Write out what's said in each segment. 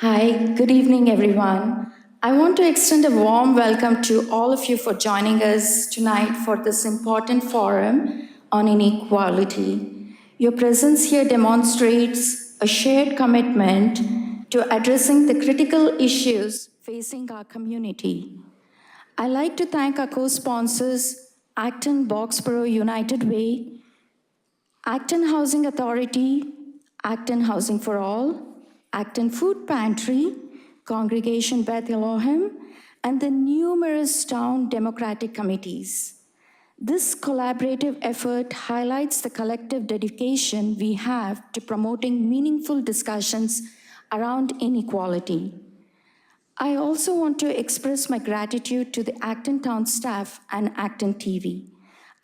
Hi, good evening, everyone. I want to extend a warm welcome to all of you for joining us tonight for this important forum on inequality. Your presence here demonstrates a shared commitment to addressing the critical issues facing our community. I'd like to thank our co-sponsors, Acton Boxborough United Way, Acton Housing Authority, Acton Housing for All, Acton Food Pantry, Congregation Beth Elohim, and the numerous town democratic committees. This collaborative effort highlights the collective dedication we have to promoting meaningful discussions around inequality. I also want to express my gratitude to the Acton Town staff and ActonTV.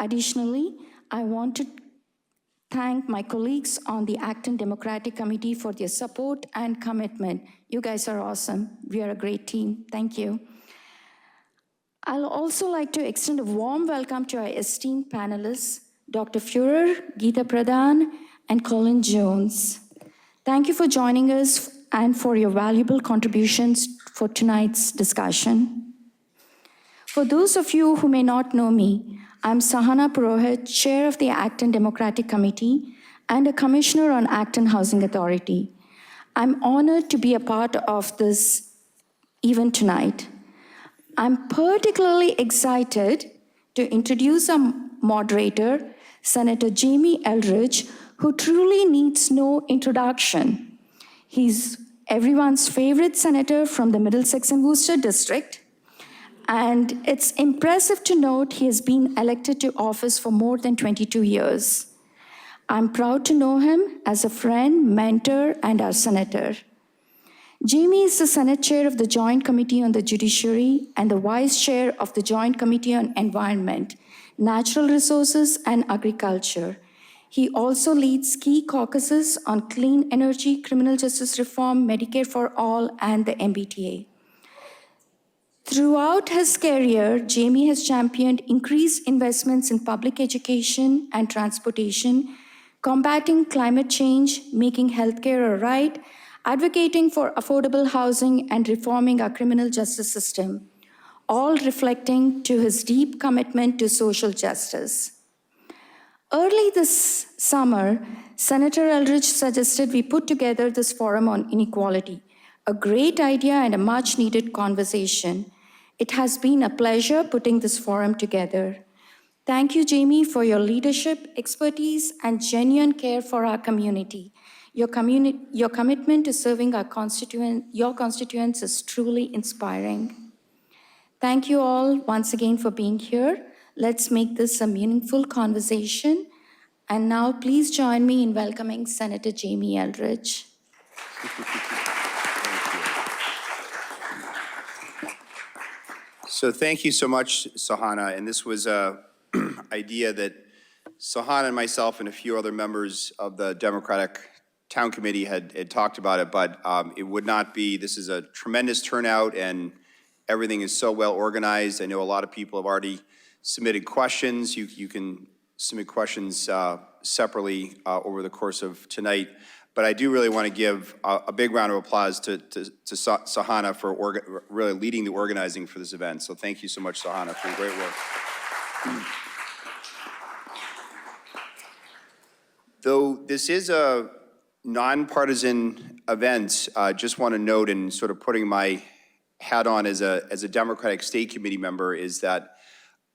Additionally, I want to thank my colleagues on the Acton Democratic Committee for their support and commitment. You guys are awesome. We are a great team. Thank you. I'll also like to extend a warm welcome to our esteemed panelists, Dr. Führer, Geeta Pradhan, and Colin Jones. Thank you for joining us and for your valuable contributions for tonight's discussion. For those of you who may not know me, I'm Sahana Purohit, Chair of the Acton Democratic Committee and a Commissioner on Acton Housing Authority. I'm honored to be a part of this event tonight. I'm particularly excited to introduce our moderator, Senator Jamie Eldridge, who truly needs no introduction. He's everyone's favorite senator from the Middlesex and Worcester district. And it's impressive to note he has been elected to office for more than 22 years. I'm proud to know him as a friend, mentor, and our senator. Jamie is the Senate Chair of the Joint Committee on the Judiciary and the Vice Chair of the Joint Committee on Environment, Natural Resources, and Agriculture. He also leads key caucuses on clean energy, criminal justice reform, Medicare for all, and the MBTA. Throughout his career, Jamie has championed increased investments in public education and transportation, combating climate change, making healthcare a right, advocating for affordable housing, and reforming our criminal justice system, all reflecting to his deep commitment to social justice. Early this summer, Senator Eldridge suggested we put together this forum on inequality, a great idea and a much-needed conversation. It has been a pleasure putting this forum together. Thank you, Jamie, for your leadership, expertise, and genuine care for our community. Your commitment to serving your constituents is truly inspiring. Thank you all once again for being here. Let's make this a meaningful conversation. And now please join me in welcoming Senator Jamie Eldridge. So thank you so much, Sahana. And this was an idea that Sahana and myself and a few other members of the Democratic Town Committee had talked about it, but it would not be. This is a tremendous turnout and everything is so well organized. I know a lot of people have already submitted questions. You can submit questions separately over the course of tonight. But I do really want to give a big round of applause to Sahana for really leading the organizing for this event. So thank you so much, Sahana, for your great work. Though this is a nonpartisan event, I just want to note, and sort of putting my hat on as a Democratic State Committee member, is that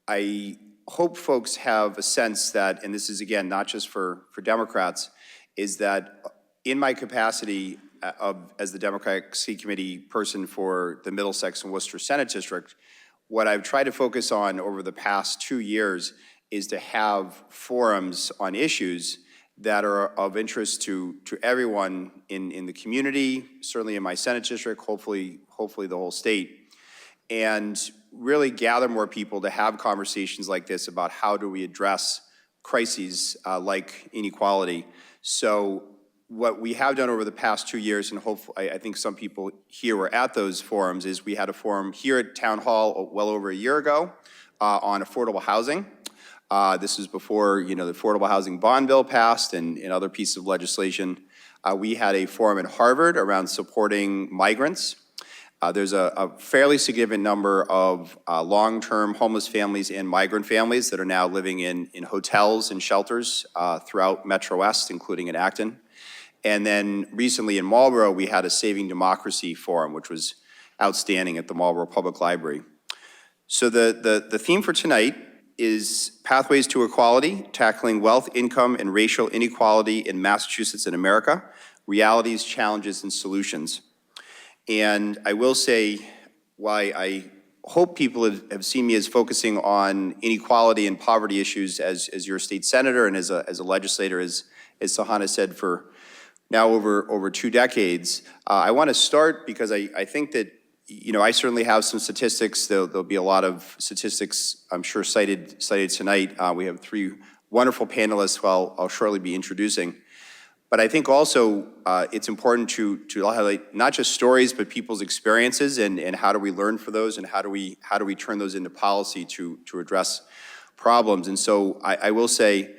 I hope folks have a sense that, and this is again not just for Democrats, is that in my capacity as the Democratic State Committee person for the Middlesex and Worcester Senate District, what I've tried to focus on over the past 2 years is to have forums on issues that are of interest to everyone in the community, certainly in my Senate district, hopefully the whole state, and really gather more people to have conversations like this about how do we address crises like inequality. So what we have done over the past 2 years, and hopefully I think some people here were at those forums, is we had a forum here at Town Hall well over a year ago on affordable housing. This was before the affordable housing bond bill passed and other pieces of legislation. We had a forum at Harvard around supporting migrants. There's a fairly significant number of long-term homeless families and migrant families that are now living in hotels and shelters throughout Metro West, including in Acton. And then recently in Marlborough, we had a Saving Democracy Forum, which was outstanding at the Marlborough Public Library. So the theme for tonight is Pathways to Equality, Tackling Wealth, Income, and Racial Inequality in Massachusetts and America, Realities, Challenges, and Solutions. And I will say, why I hope people have seen me as focusing on inequality and poverty issues as your state senator and as a legislator, as Sahana said, for now over 2 decades. I want to start because I think that, I certainly have some statistics. There'll be a lot of statistics, I'm sure, cited tonight. We have 3 wonderful panelists who I'll shortly be introducing. But I think also it's important to highlight not just stories, but people's experiences and how do we learn from those and how do we turn those into policy to address problems. And so I will say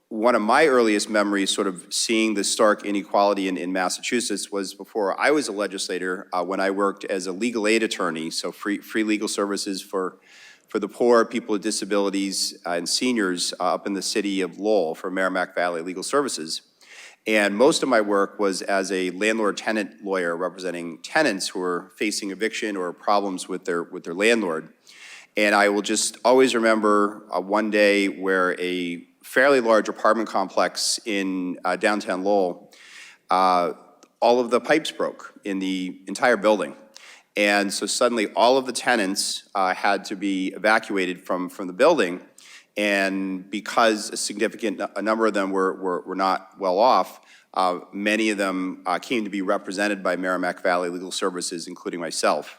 one of my earliest memories sort of seeing the stark inequality in Massachusetts was before I was a legislator when I worked as a legal aid attorney, so free legal services for the poor, people with disabilities, and seniors up in the city of Lowell for Merrimack Valley Legal Services. And most of my work was as a landlord-tenant lawyer representing tenants who were facing eviction or problems with their landlord. And I will just always remember one day where a fairly large apartment complex in downtown Lowell, all of the pipes broke in the entire building. And so suddenly all of the tenants had to be evacuated from the building. And because a number of them were not well off, many of them came to be represented by Merrimack Valley Legal Services, including myself.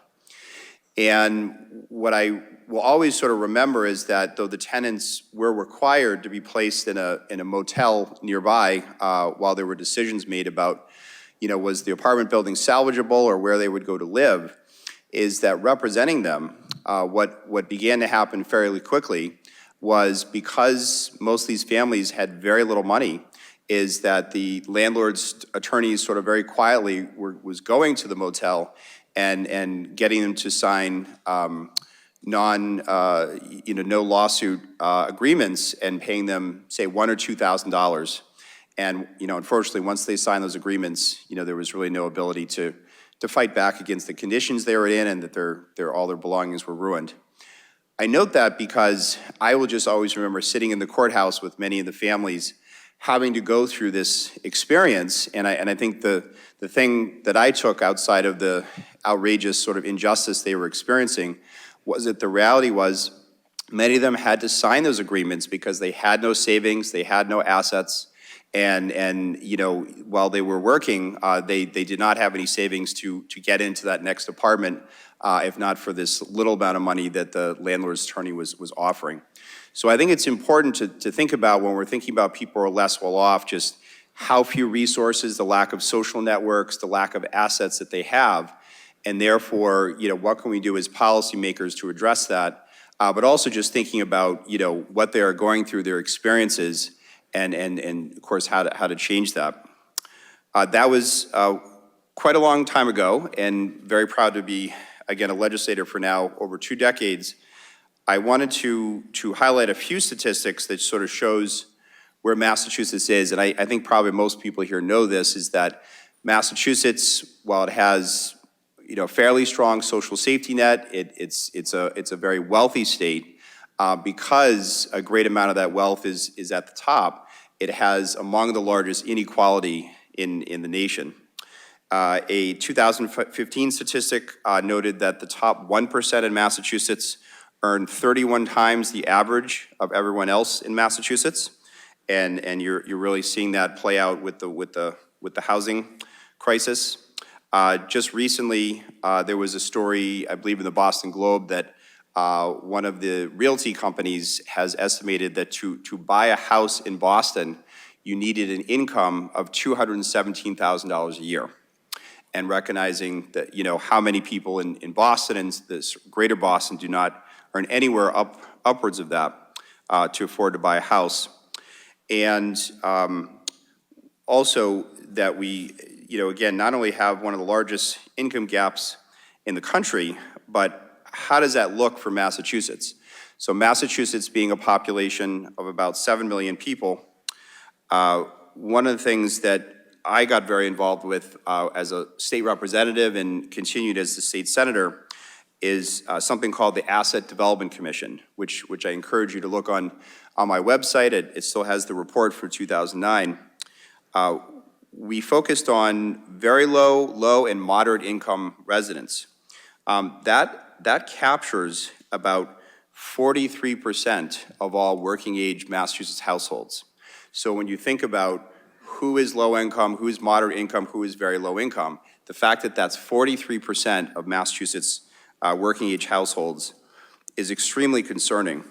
And what I will always sort of remember is that though the tenants were required to be placed in a motel nearby while there were decisions made about, was the apartment building salvageable or where they would go to live, is that representing them, what began to happen fairly quickly was because most of these families had very little money, is that the landlord's attorneys sort of very quietly was going to the motel and getting them to sign no lawsuit agreements and paying them, say, $1,000 or $2,000. And unfortunately, once they signed those agreements, there was really no ability to fight back against the conditions they were in, and that all their belongings were ruined. I note that because I will just always remember sitting in the courthouse with many of the families having to go through this experience, and I think the thing that I took outside of the outrageous sort of injustice they were experiencing was that the reality was many of them had to sign those agreements because they had no savings, they had no assets, and while they were working, they did not have any savings to get into that next apartment, if not for this little amount of money that the landlord's attorney was offering. So I think it's important to think about when we're thinking about people who are less well off, just how few resources, the lack of social networks, the lack of assets that they have, and therefore, what can we do as policymakers to address that? But also just thinking about, what they are going through, their experiences, and of course, how to change that. That was quite a long time ago, and very proud to be, again, a legislator for now over 2 decades. I wanted to highlight a few statistics that sort of shows where Massachusetts is, and I think probably most people here know this, is that Massachusetts, while it has fairly strong social safety net, it's a very wealthy state. Because a great amount of that wealth is at the top, it has among the largest inequality in the nation. A 2015 statistic noted that the top 1% in Massachusetts earned 31 times the average of everyone else in Massachusetts, and you're really seeing that play out with the housing crisis. Just recently, there was a story, I believe in the Boston Globe, that one of the realty companies has estimated that to buy a house in Boston, you needed an income of $217,000 a year. And recognizing that, how many people in Boston and this greater Boston do not earn anywhere upwards of that to afford to buy a house. And also that we, again, not only have one of the largest income gaps in the country, but how does that look for Massachusetts? So Massachusetts being a population of about 7 million people, one of the things that I got very involved with as a state representative and continued as the state senator is something called the Asset Development Commission, which I encourage you to look on my website. It still has the report for 2009. We focused on very low, and moderate income residents. That captures about 43% of all working age Massachusetts households. So when you think about who is low income, who is moderate income, who is very low income, the fact that that's 43% of Massachusetts working age households is extremely concerning.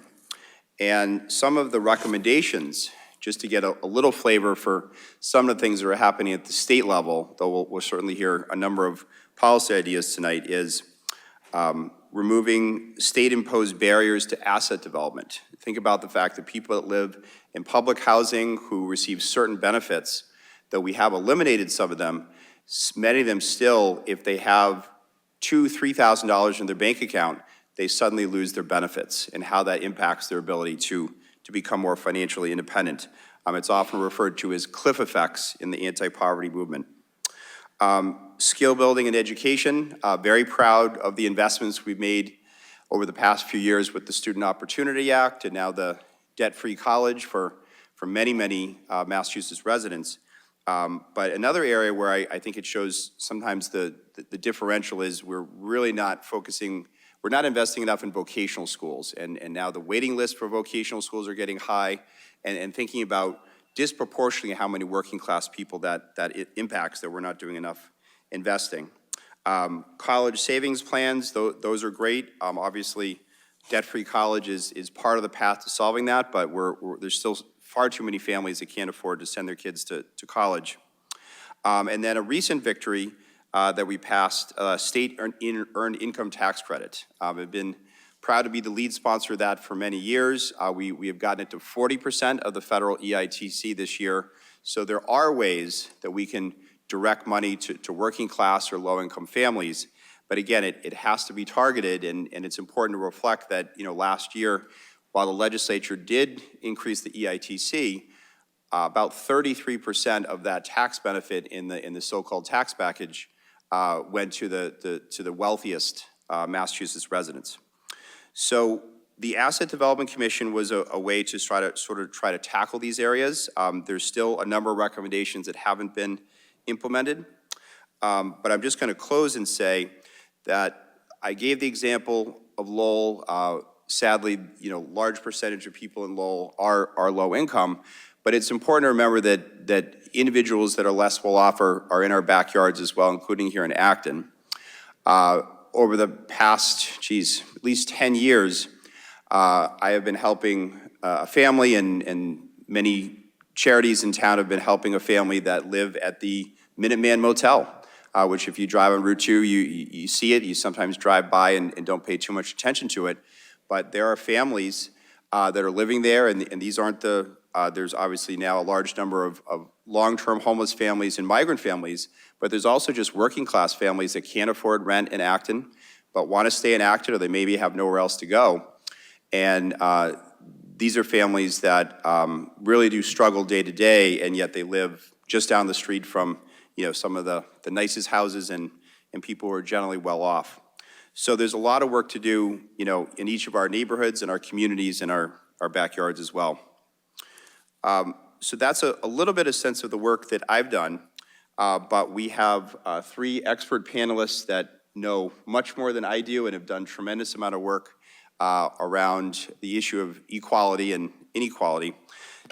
And some of the recommendations, just to get a little flavor for some of the things that are happening at the state level, though we'll certainly hear a number of policy ideas tonight, is removing state-imposed barriers to asset development. Think about the fact that people that live in public housing who receive certain benefits, though we have eliminated some of them, many of them still, if they have $2,000, $3,000 in their bank account, they suddenly lose their benefits, and how that impacts their ability to become more financially independent. It's often referred to as cliff effects in the anti-poverty movement. Skill building and education, very proud of the investments we've made over the past few years with the Student Opportunity Act and now the debt-free college for many Massachusetts residents. But another area where I think it shows sometimes the differential is we're really not focusing, we're not investing enough in vocational schools. And now the waiting list for vocational schools are getting high, and thinking about disproportionately how many working class people that it impacts, that we're not doing enough investing. College savings plans, those are great. Obviously, debt-free college is part of the path to solving that, but there's still far too many families that can't afford to send their kids to college. And then a recent victory that we passed, state earned income tax credit. I've been proud to be the lead sponsor of that for many years. We have gotten it to 40% of the federal EITC this year. So there are ways that we can direct money to working class or low-income families. But again, it has to be targeted, and it's important to reflect that, last year, while the legislature did increase the EITC, about 33% of that tax benefit in the so-called tax package went to the wealthiest Massachusetts residents. So the Asset Development Commission was a way to try to tackle these areas. There's still a number of recommendations that haven't been implemented. But I'm just going to close and say that I gave the example of Lowell. Sadly, large percentage of people in Lowell are low income, but it's important to remember that individuals that are less well off are in our backyards as well, including here in Acton. Over the past, at least 10 years, I have been helping a family, and many charities in town have been helping a family that live at the Minuteman Motel, which if you drive on Route 2, you see it. You sometimes drive by and don't pay too much attention to it. But there are families that are living there, and these aren't there's obviously now a large number of long-term homeless families and migrant families, but there's also just working class families that can't afford rent in Acton, but want to stay in Acton, or they maybe have nowhere else to go. And these are families that really do struggle day to day, and yet they live just down the street from some of the nicest houses and people who are generally well off. So there's a lot of work to do, in each of our neighborhoods and our communities and our backyards as well. So that's a little bit of sense of the work that I've done, but we have 3 expert panelists that know much more than I do and have done tremendous amount of work around the issue of equality and inequality.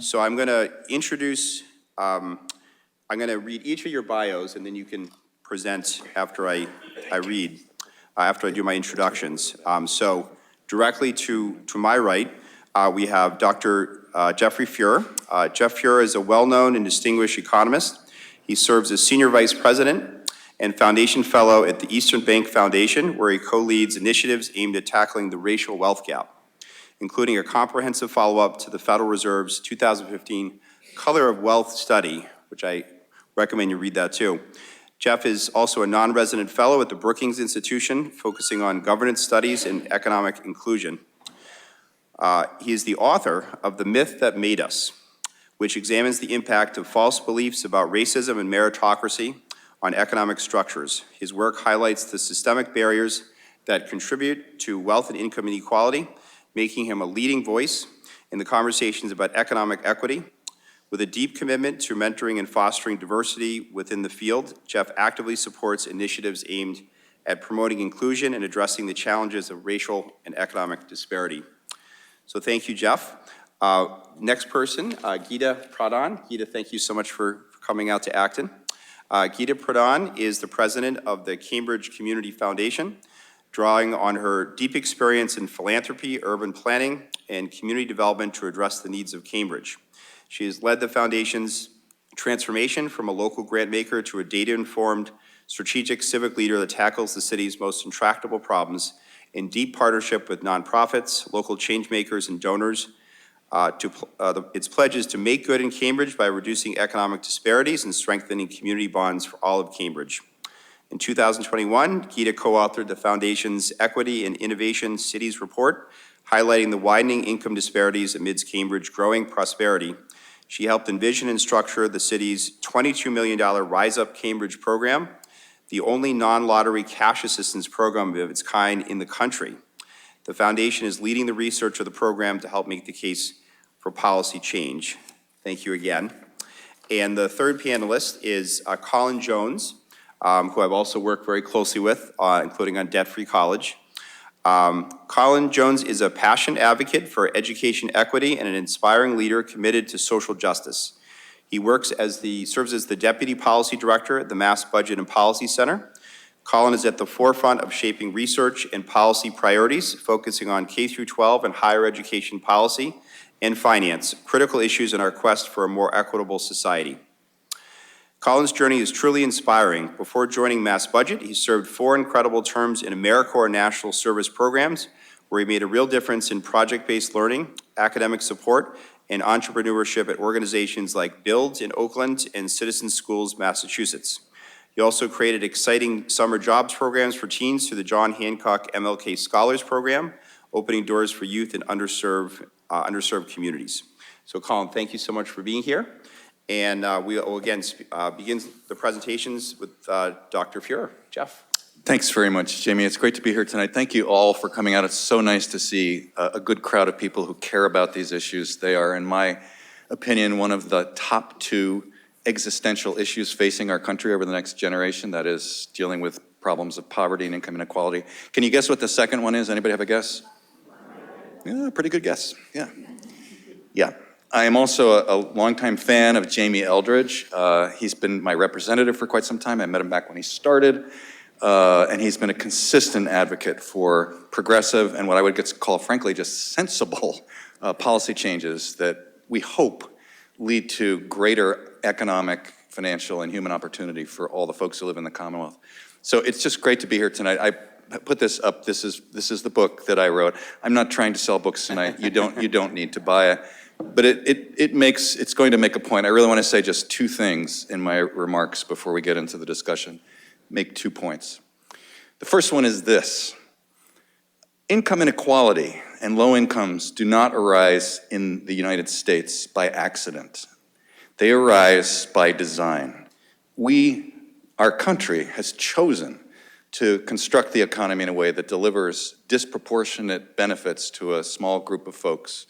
So I'm going to introduce, I'm going to read each of your bios, and then you can present after I read. After I do my introductions. So directly to my right, we have Dr. Jeffrey Fuhrer. Jeff Fuhrer is a well-known and distinguished economist. He serves as Senior Vice President and Foundation Fellow at the Eastern Bank Foundation, where he co-leads initiatives aimed at tackling the racial wealth gap, including a comprehensive follow-up to the Federal Reserve's 2015 Color of Wealth study, which which I recommend you read that too. Jeff is also a non-resident fellow at the Brookings Institution, focusing on governance studies and economic inclusion. He is the author of The Myth That Made Us, which examines the impact of false beliefs about racism and meritocracy on economic structures. His work highlights the systemic barriers that contribute to wealth and income inequality, making him a leading voice in the conversations about economic equity. With a deep commitment to mentoring and fostering diversity within the field, Jeff actively supports initiatives aimed at promoting inclusion and addressing the challenges of racial and economic disparity. So thank you, Jeff. Next person, Geeta Pradhan. Geeta, thank you so much for coming out to Acton. Geeta Pradhan is the president of the Cambridge Community Foundation, drawing on her deep experience in philanthropy, urban planning, and community development to address the needs of Cambridge. She has led the foundation's transformation from a local grant maker to a data-informed, strategic civic leader that tackles the city's most intractable problems in deep partnership with nonprofits, local change makers, and donors. Its pledge is to make good in Cambridge by reducing economic disparities and strengthening community bonds for all of Cambridge. In 2021, Geeta co-authored the Foundation's Equity and Innovation Cities Report, highlighting the widening income disparities amidst Cambridge growing prosperity. She helped envision and structure the city's $22 million Rise Up Cambridge program, the only non-lottery cash assistance program of its kind in the country. The foundation is leading the research of the program to help make the case for policy change. Thank you again. And the third panelist is Colin Jones, who I've also worked very closely with, including on Debt-Free College. Colin Jones is a passionate advocate for education equity and an inspiring leader committed to social justice. He serves as the Deputy Policy Director at the Mass Budget and Policy Center. Colin is at the forefront of shaping research and policy priorities, focusing on K-12 and higher education policy and finance, critical issues in our quest for a more equitable society. Colin's journey is truly inspiring. Before joining Mass Budget, he served 4 incredible terms in AmeriCorps National Service programs, where he made a real difference in project-based learning, academic support, and entrepreneurship at organizations like Build in Oakland and Citizen Schools, Massachusetts. He also created exciting summer jobs programs for teens through the John Hancock MLK Scholars Program, opening doors for youth in underserved communities. So Colin, thank you so much for being here. And we will again begin the presentations with Dr. Fuhrer. Jeff. Thanks very much, Jamie. It's great to be here tonight. Thank you all for coming out. It's so nice to see a good crowd of people who care about these issues. They are, in my opinion, one of the top 2 existential issues facing our country over the next generation. That is dealing with problems of poverty and income inequality. Can you guess what the second one is? Anybody have a guess? Yeah, pretty good guess. Yeah. I am also a longtime fan of Jamie Eldridge. He's been my representative for quite some time. I met him back when he started, and he's been a consistent advocate for progressive and what I would call, frankly, just sensible policy changes that we hope lead to greater economic, financial, and human opportunity for all the folks who live in the Commonwealth. So it's just great to be here tonight. I put this up. This is the book that I wrote. I'm not trying to sell books tonight. You don't need to buy it. But it's going to make a point. I really want to say just 2 things in my remarks before we get into the discussion. Make 2 points. The first one is this. Income inequality and low incomes do not arise in the United States by accident. They arise by design. Our country has chosen to construct the economy in a way that delivers disproportionate benefits to a small group of folks,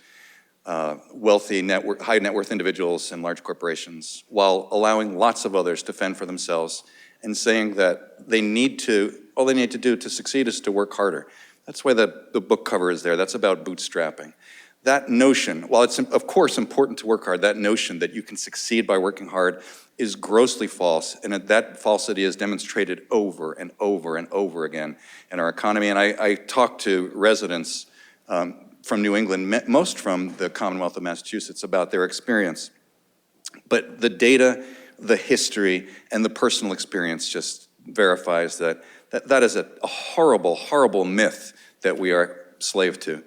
wealthy, high net worth individuals and large corporations, while allowing lots of others to fend for themselves and saying that all they need to do to succeed is to work harder. That's why the book cover is there. That's about bootstrapping. That notion, while it's of course important to work hard, that notion that you can succeed by working hard is grossly false, and that falsity is demonstrated over and over and over again in our economy. And I talked to residents from New England, most from the Commonwealth of Massachusetts, about their experience. But the data, the history, and the personal experience just verifies that is a horrible, horrible myth that we are slave to.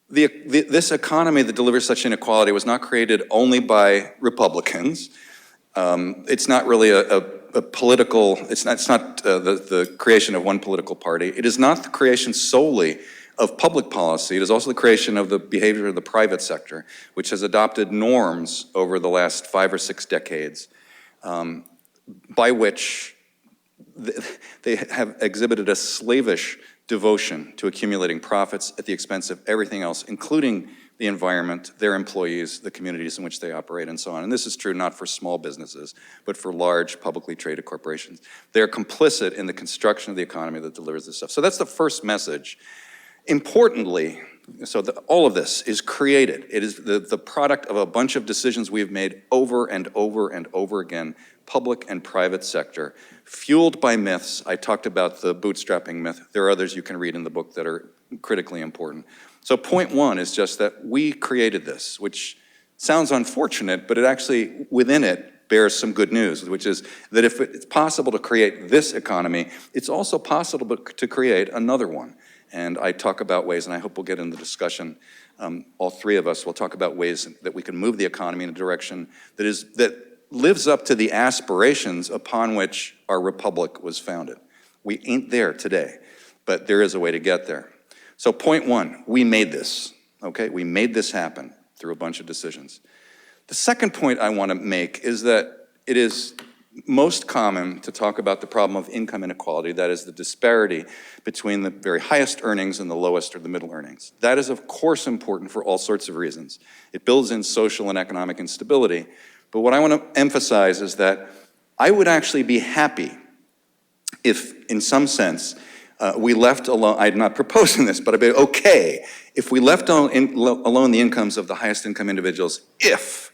This economy that delivers such inequality was not created only by Republicans. It's not really a political, it's not the creation of one political party. It is not the creation solely of public policy. It is also the creation of the behavior of the private sector, which has adopted norms over the last 5 or 6 decades, by which they have exhibited a slavish devotion to accumulating profits at the expense of everything else, including the environment, their employees, the communities in which they operate, and so on. And this is true not for small businesses, but for large publicly traded corporations. They are complicit in the construction of the economy that delivers this stuff. So that's the first message. Importantly, all of this is created. It is the product of a bunch of decisions we have made over and over and over again, public and private sector, fueled by myths. I talked about the bootstrapping myth. There are others you can read in the book that are critically important. So point one is just that we created this, which sounds unfortunate, but it actually, within it, bears some good news, which is that if it's possible to create this economy, it's also possible to create another one. And I talk about ways, and I hope we'll get in the discussion, all three of us will talk about ways that we can move the economy in a direction that lives up to the aspirations upon which our republic was founded. We ain't there today, but there is a way to get there. So point one, we made this, okay? We made this happen through a bunch of decisions. The second point I want to make is that it is most common to talk about the problem of income inequality, that is the disparity between the very highest earnings and the lowest or the middle earnings. That is, of course, important for all sorts of reasons. It builds in social and economic instability. But what I want to emphasize is that I would actually be happy if, in some sense, we left alone, I'm not proposing this, but I'd be okay if we left alone the incomes of the highest income individuals if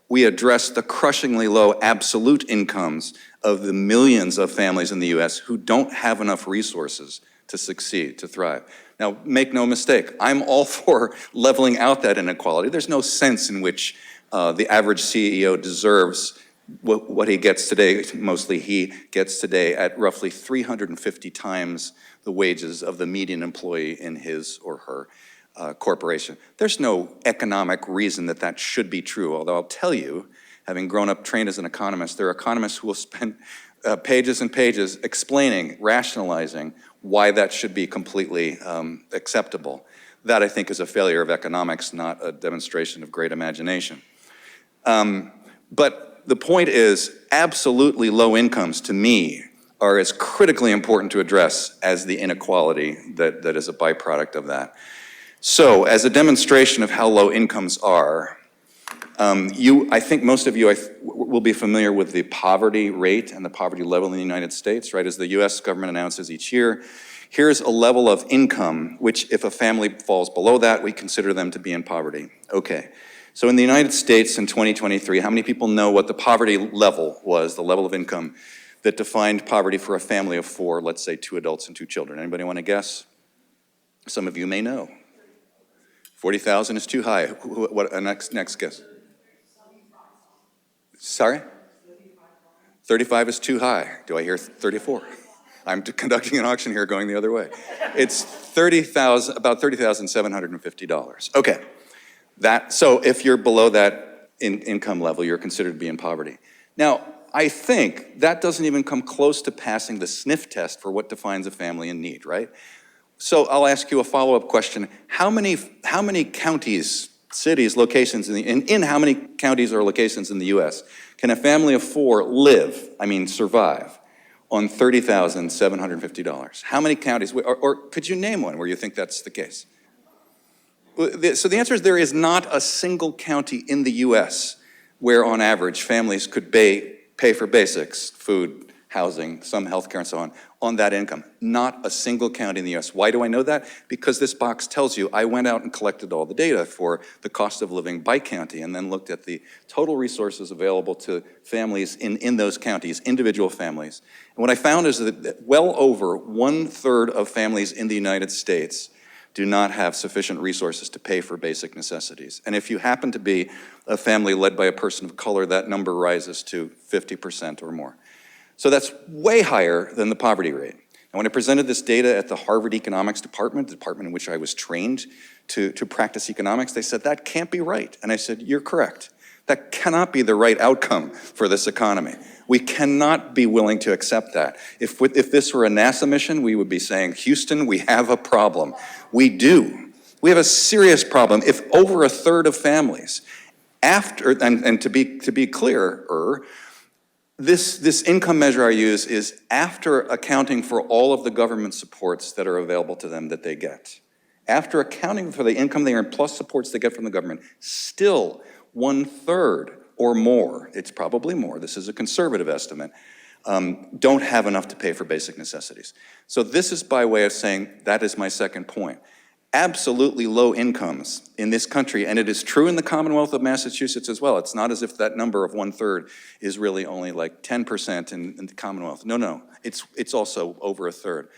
we address the crushingly low absolute incomes of the millions of families in the US who don't have enough resources to succeed, to thrive. Now, make no mistake, I'm all for leveling out that inequality. There's no sense in which the average CEO deserves what he gets today, mostly he gets today at roughly 350 times the wages of the median employee in his or her corporation. There's no economic reason that that should be true, although I'll tell you, having grown up trained as an economist, there are economists who will spend pages and pages explaining, rationalizing why that should be completely acceptable. That, I think, is a failure of economics, not a demonstration of great imagination. But the point is, absolutely low incomes, to me, are as critically important to address as the inequality that is a byproduct of that. So, as a demonstration of how low incomes are, I think most of you will be familiar with the poverty rate and the poverty level in the United States, right? As the US government announces each year, here's a level of income, which if a family falls below that, we consider them to be in poverty. Okay. So in the United States in 2023, how many people know what the poverty level was, the level of income that defined poverty for a family of 4, let's say 2 adults and 2 children? Anybody want to guess? Some of you may know. 40,000 is too high. What, next guess? Sorry? 35 is too high. Do I hear 34? I'm conducting an auction here going the other way. It's about $30,750. Okay. So if you're below that income level, you're considered to be in poverty. Now, I think that doesn't even come close to passing the sniff test for what defines a family in need, right? So I'll ask you a follow-up question. How many counties, cities, locations, in how many counties or locations in the US can a family of 4 survive on $30,750? How many counties, or could you name one where you think that's the case? So the answer is there is not a single county in the US where on average families could pay for basics, food, housing, some health care and so on that income. Not a single county in the US. Why do I know that? Because this box tells you I went out and collected all the data for the cost of living by county and then looked at the total resources available to families in those counties, individual families. And what I found is that well over 1/3 of families in the United States do not have sufficient resources to pay for basic necessities. And if you happen to be a family led by a person of color, that number rises to 50% or more. So that's way higher than the poverty rate. And when I presented this data at the Harvard Economics Department, the department in which I was trained to practice economics, they said, that can't be right. And I said, you're correct. That cannot be the right outcome for this economy. We cannot be willing to accept that. If this were a NASA mission, we would be saying, Houston, we have a problem. We do. We have a serious problem. If over a third of families, and to be clearer, this income measure I use is after accounting for all of the government supports that are available to them that they get. After accounting for the income they earn plus supports they get from the government, still 1/3 or more, it's probably more, this is a conservative estimate, don't have enough to pay for basic necessities. So this is by way of saying that is my second point. Absolutely low incomes in this country, and it is true in the Commonwealth of Massachusetts as well. It's not as if that number of 1/3 is really only like 10% in the Commonwealth. No, it's also over a third.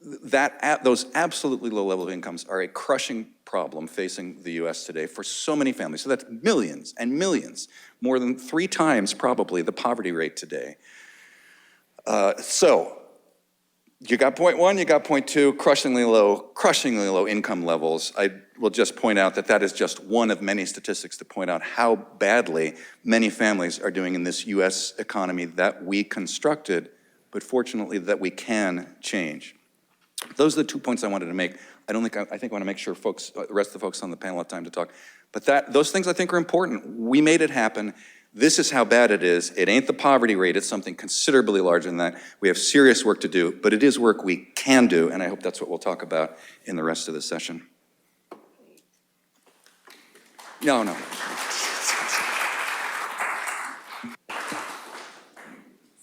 Those absolutely low level of incomes are a crushing problem facing the US today for so many families. So that's millions and millions, more than 3 times probably the poverty rate today. So you got point 1, you got point 2, crushingly low income levels. I will just point out that is just one of many statistics to point out how badly many families are doing in this US economy that we constructed, but fortunately that we can change. Those are the 2 points I wanted to make. I think I want to make sure the rest of the folks on the panel have time to talk. But those things I think are important. We made it happen. This is how bad it is. It ain't the poverty rate, it's something considerably larger than that. We have serious work to do, but it is work we can do, and I hope that's what we'll talk about in the rest of the session. No.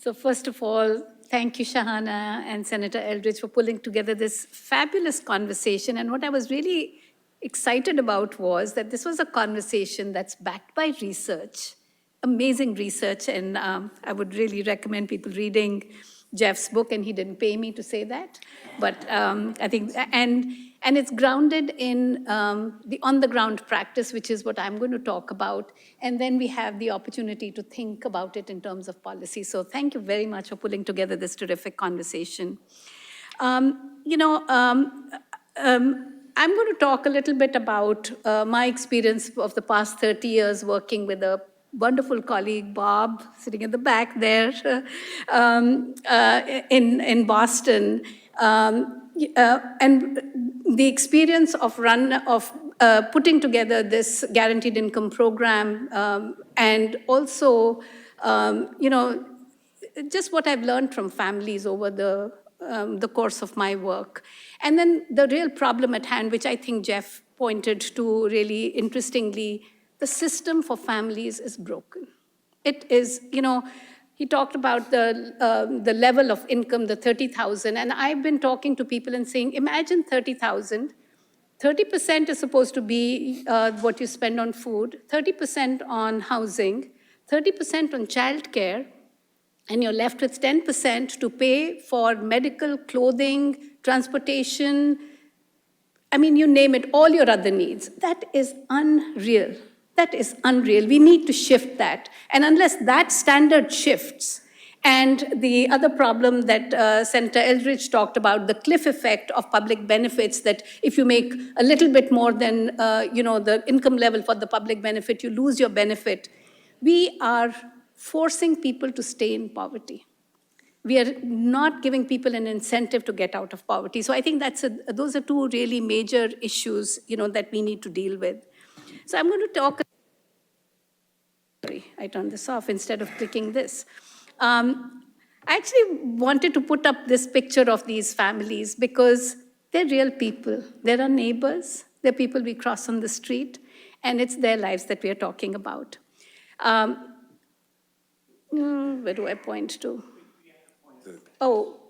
So first of all, thank you, Shahana and Senator Eldridge, for pulling together this fabulous conversation. And what I was really excited about was that this was a conversation that's backed by research, amazing research. And I would really recommend people reading Jeff's book, and he didn't pay me to say that. But I think, and it's grounded in the on-the-ground practice, which is what I'm going to talk about. And then we have the opportunity to think about it in terms of policy. So thank you very much for pulling together this terrific conversation. I'm going to talk a little bit about my experience of the past 30 years working with a wonderful colleague, Bob, sitting in the back there in Boston. And the experience of putting together this guaranteed income program, and also, just what I've learned from families over the course of my work. And then the real problem at hand, which I think Jeff pointed to really interestingly, the system for families is broken. It is, he talked about the level of income, the 30,000, and I've been talking to people and saying, imagine 30,000, 30% is supposed to be what you spend on food, 30% on housing, 30% on childcare, and you're left with 10% to pay for medical, clothing, transportation, you name it, all your other needs. That is unreal. That is unreal. We need to shift that. And unless that standard shifts, and the other problem that Senator Eldridge talked about, the cliff effect of public benefits, that if you make a little bit more than the income level for the public benefit, you lose your benefit. We are forcing people to stay in poverty. We are not giving people an incentive to get out of poverty. So I think those are 2 really major issues that we need to deal with. So I'm going to talk. Sorry, I turned this off instead of clicking this. I actually wanted to put up this picture of these families because they're real people. They're our neighbors. They're people we cross on the street, and it's their lives that we are talking about. Where do I point to? Oh.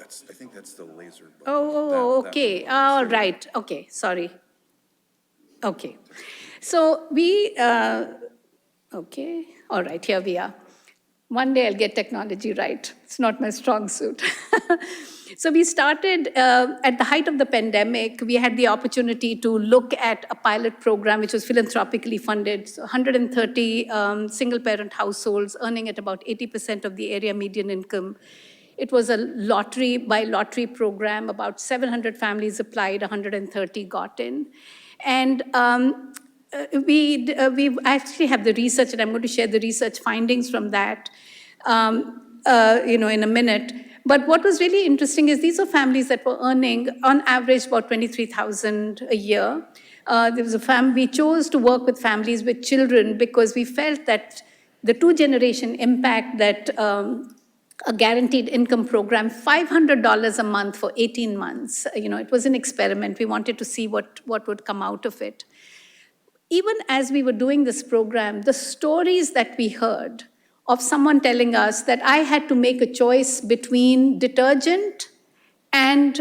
I think that's the laser button. Oh, okay. All right. Okay, sorry. Okay. So okay. All right, here we are. One day I'll get technology right. It's not my strong suit. So we started at the height of the pandemic. We had the opportunity to look at a pilot program which was philanthropically funded. So 130 single-parent households earning at about 80% of the area median income. It was a lottery program. About 700 families applied, 130 got in. And we actually have the research, and I'm going to share the research findings from that, in a minute. But what was really interesting is these are families that were earning, on average, about $23,000 a year. There was we chose to work with families with children because we felt that the two-generation impact that a guaranteed income program, $500 a month for 18 months. It was an experiment. We wanted to see what would come out of it. Even as we were doing this program, the stories that we heard of someone telling us that I had to make a choice between detergent and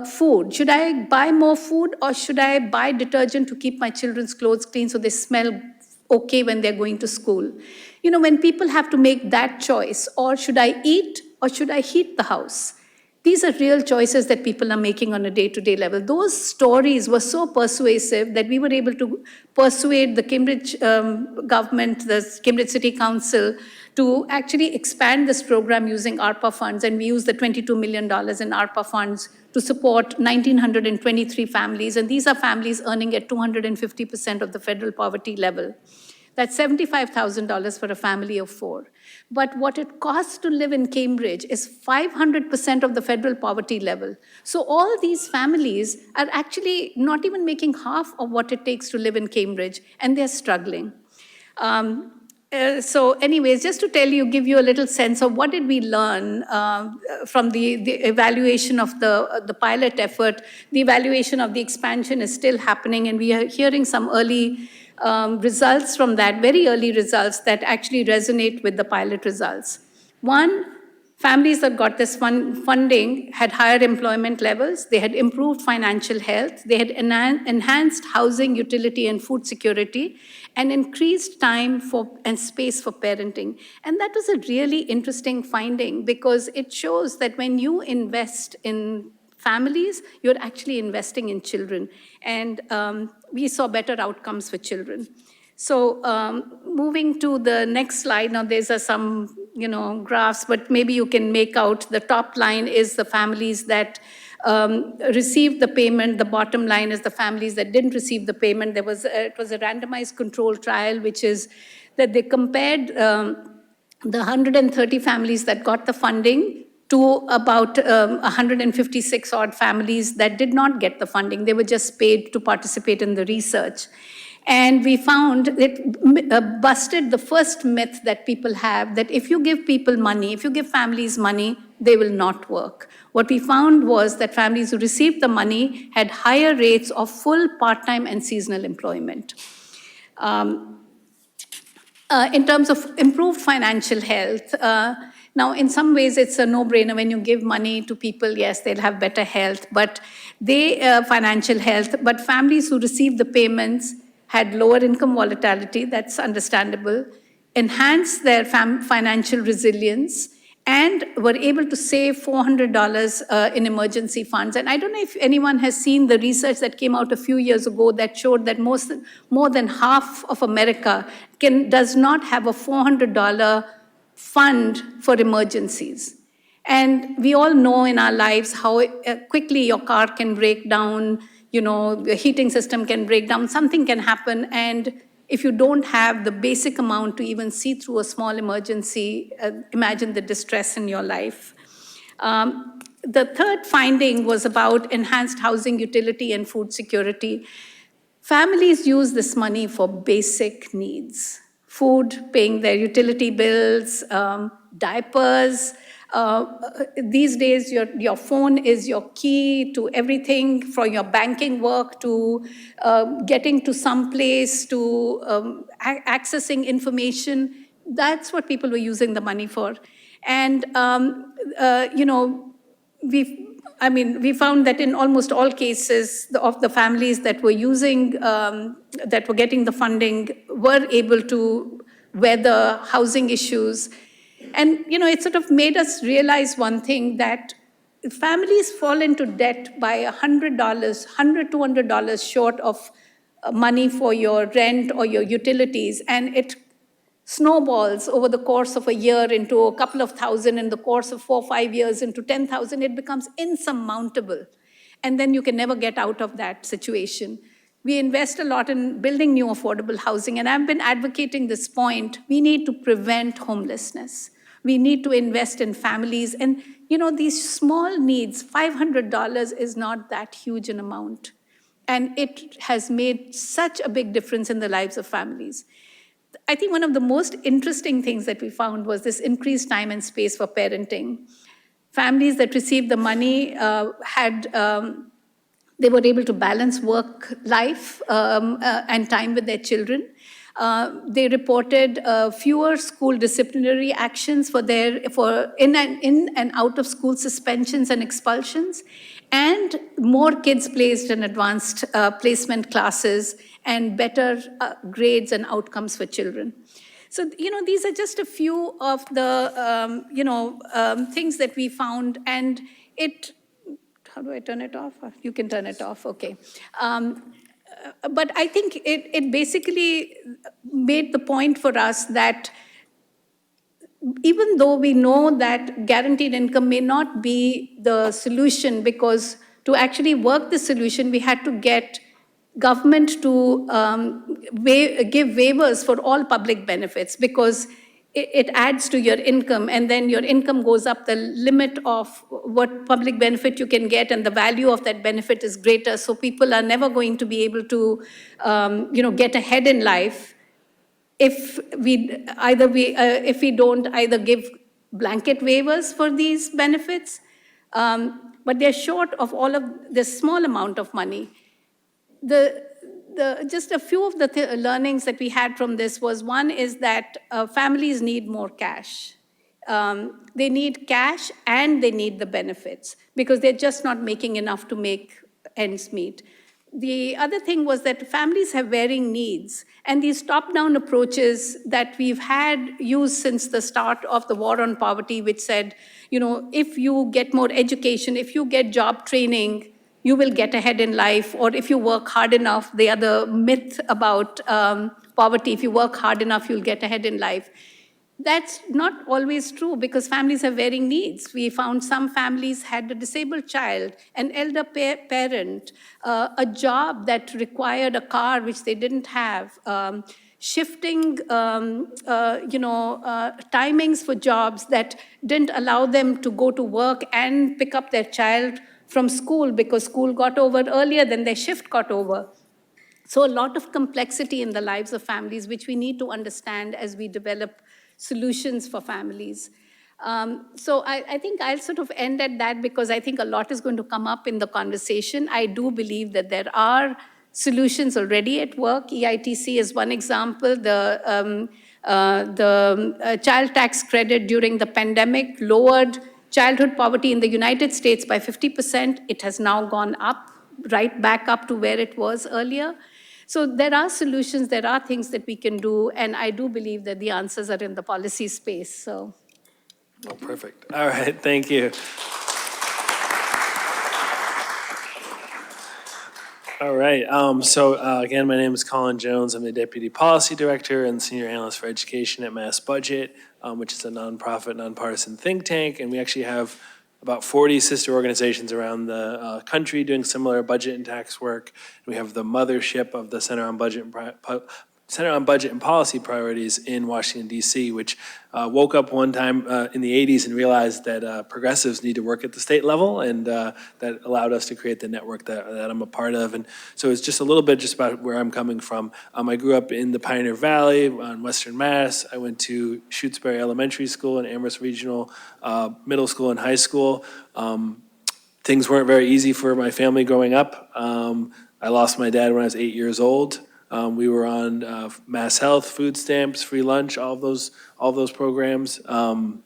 food. Should I buy more food or should I buy detergent to keep my children's clothes clean so they smell okay when they're going to school? When people have to make that choice, or should I eat or should I heat the house? These are real choices that people are making on a day-to-day level. Those stories were so persuasive that we were able to persuade the Cambridge government, the Cambridge City Council, to actually expand this program using ARPA funds. And we used the $22 million in ARPA funds to support 1,923 families. And these are families earning at 250% of the federal poverty level. That's $75,000 for a family of 4. But what it costs to live in Cambridge is 500% of the federal poverty level. So all these families are actually not even making half of what it takes to live in Cambridge, and they're struggling. So anyways, just to give you a little sense of what did we learn from the evaluation of the pilot effort. The evaluation of the expansion is still happening, and we are hearing some early results from that, very early results that actually resonate with the pilot results. One, families that got this funding had higher employment levels, they had improved financial health, they had enhanced housing, utility, and food security, and increased time and space for parenting. And that was a really interesting finding because it shows that when you invest in families, you're actually investing in children. And we saw better outcomes for children. So moving to the next slide, now there's some graphs, but maybe you can make out the top line is the families that received the payment. The bottom line is the families that didn't receive the payment. It was a randomized control trial, which is that they compared the 130 families that got the funding to about 156 odd families that did not get the funding. They were just paid to participate in the research. And we found it busted the first myth that people have, that if you give people money, if you give families money, they will not work. What we found was that families who received the money had higher rates of full, part-time, and seasonal employment. In terms of improved financial health, now, in some ways, it's a no-brainer. When you give money to people, yes, they'll have better health, but financial health. But families who received the payments had lower income volatility, that's understandable, enhanced their financial resilience, and were able to save $400 in emergency funds. And I don't know if anyone has seen the research that came out a few years ago that showed that more than half of America does not have a $400 fund for emergencies. And we all know in our lives how quickly your car can break down, the heating system can break down, something can happen, and if you don't have the basic amount to even see through a small emergency, imagine the distress in your life. The third finding was about enhanced housing, utility, and food security. Families use this money for basic needs. Food, paying their utility bills, diapers. These days, your phone is your key to everything, from your banking work to getting to some place to accessing information. That's what people were using the money for. And, we found that in almost all cases of the families that were using, that were getting the funding, were able to weather housing issues. And, it sort of made us realize one thing, that families fall into debt by $100, $200 short of money for your rent or your utilities, and it snowballs over the course of a year into a couple of thousand, in the course of 4 or 5 years into 10,000, it becomes insurmountable. And then you can never get out of that situation. We invest a lot in building new affordable housing, and I've been advocating this point. We need to prevent homelessness. We need to invest in families. And, these small needs, $500 is not that huge an amount. And it has made such a big difference in the lives of families. I think one of the most interesting things that we found was this increased time and space for parenting. Families that received the money they were able to balance work life and time with their children. They reported fewer school disciplinary actions for in and out of school suspensions and expulsions, and more kids placed in advanced placement classes and better grades and outcomes for children. So, these are just a few of the, things that we found, and how do I turn it off? You can turn it off, okay. But I think it basically made the point for us that even though we know that guaranteed income may not be the solution, because to actually work the solution, we had to get government to give waivers for all public benefits, because it adds to your income, and then your income goes up the limit of what public benefit you can get, and the value of that benefit is greater. So people are never going to be able to, get ahead in life if we don't either give blanket waivers for these benefits, but they're short of all of this small amount of money. Just a few of the learnings that we had from this was, one is that families need more cash. They need cash and they need the benefits, because they're just not making enough to make ends meet. The other thing was that families have varying needs, and these top-down approaches that we've had used since the start of the war on poverty, which said, if you get more education, if you get job training, you will get ahead in life, or if you work hard enough, the other myth about poverty, if you work hard enough, you'll get ahead in life. That's not always true, because families have varying needs. We found some families had a disabled child, an elder parent, a job that required a car which they didn't have, shifting timings for jobs that didn't allow them to go to work and pick up their child from school, because school got over earlier than their shift got over. So a lot of complexity in the lives of families, which we need to understand as we develop solutions for families. So I think I'll sort of end at that, because I think a lot is going to come up in the conversation. I do believe that there are solutions already at work. EITC is one example. The child tax credit during the pandemic lowered childhood poverty in the United States by 50%. It has now gone up, right back up to where it was earlier. So there are solutions, there are things that we can do, and I do believe that the answers are in the policy space, so. Oh, perfect. All right, thank you. All right, again, my name is Colin Jones. I'm the Deputy Policy Director and Senior Analyst for Education at Mass Budget, which is a nonprofit, nonpartisan think tank, and we actually have about 40 sister organizations around the country doing similar budget and tax work. We have the mothership of the Center on Budget and Policy Priorities in Washington, D.C., which woke up one time in the 80s and realized that progressives need to work at the state level, and that allowed us to create the network that I'm a part of. And so it's just a little bit just about where I'm coming from. I grew up in the Pioneer Valley on Western Mass. I went to Shutesbury Elementary School and Amherst Regional Middle School and High School. Things weren't very easy for my family growing up. I lost my dad when I was 8 years old. We were on Mass Health, food stamps, free lunch, all those programs, and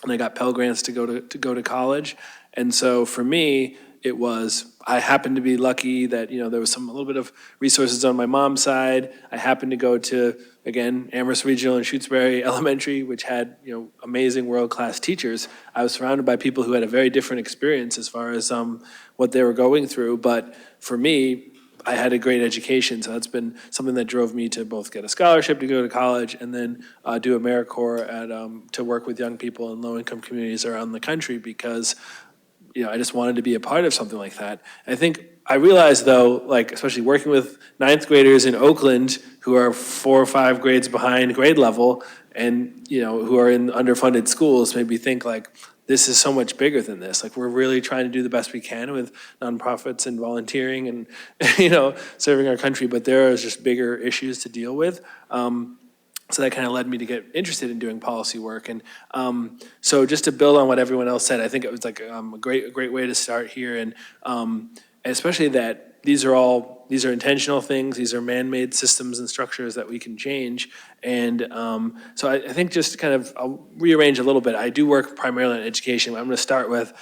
I got Pell Grants to go to college. And so for me, I happened to be lucky that there was a little bit of resources on my mom's side. I happened to go to, again, Amherst Regional and Shutesbury Elementary, which had amazing world-class teachers. I was surrounded by people who had a very different experience as far as what they were going through. But for me, I had a great education, so that's been something that drove me to both get a scholarship to go to college and then do AmeriCorps to work with young people in low-income communities around the country, because I just wanted to be a part of something like that. I think I realize though, like especially working with ninth graders in Oakland who are 4 or 5 grades behind grade level and, who are in underfunded schools, maybe think like, this is so much bigger than this. Like we're really trying to do the best we can with nonprofits and volunteering and, serving our country, but there are just bigger issues to deal with. So that kind of led me to get interested in doing policy work. And so just to build on what everyone else said, I think it was like a great way to start here. And especially that these are intentional things. These are man-made systems and structures that we can change. And so I think just kind of, I'll rearrange a little bit. I do work primarily on education. I'm going to start with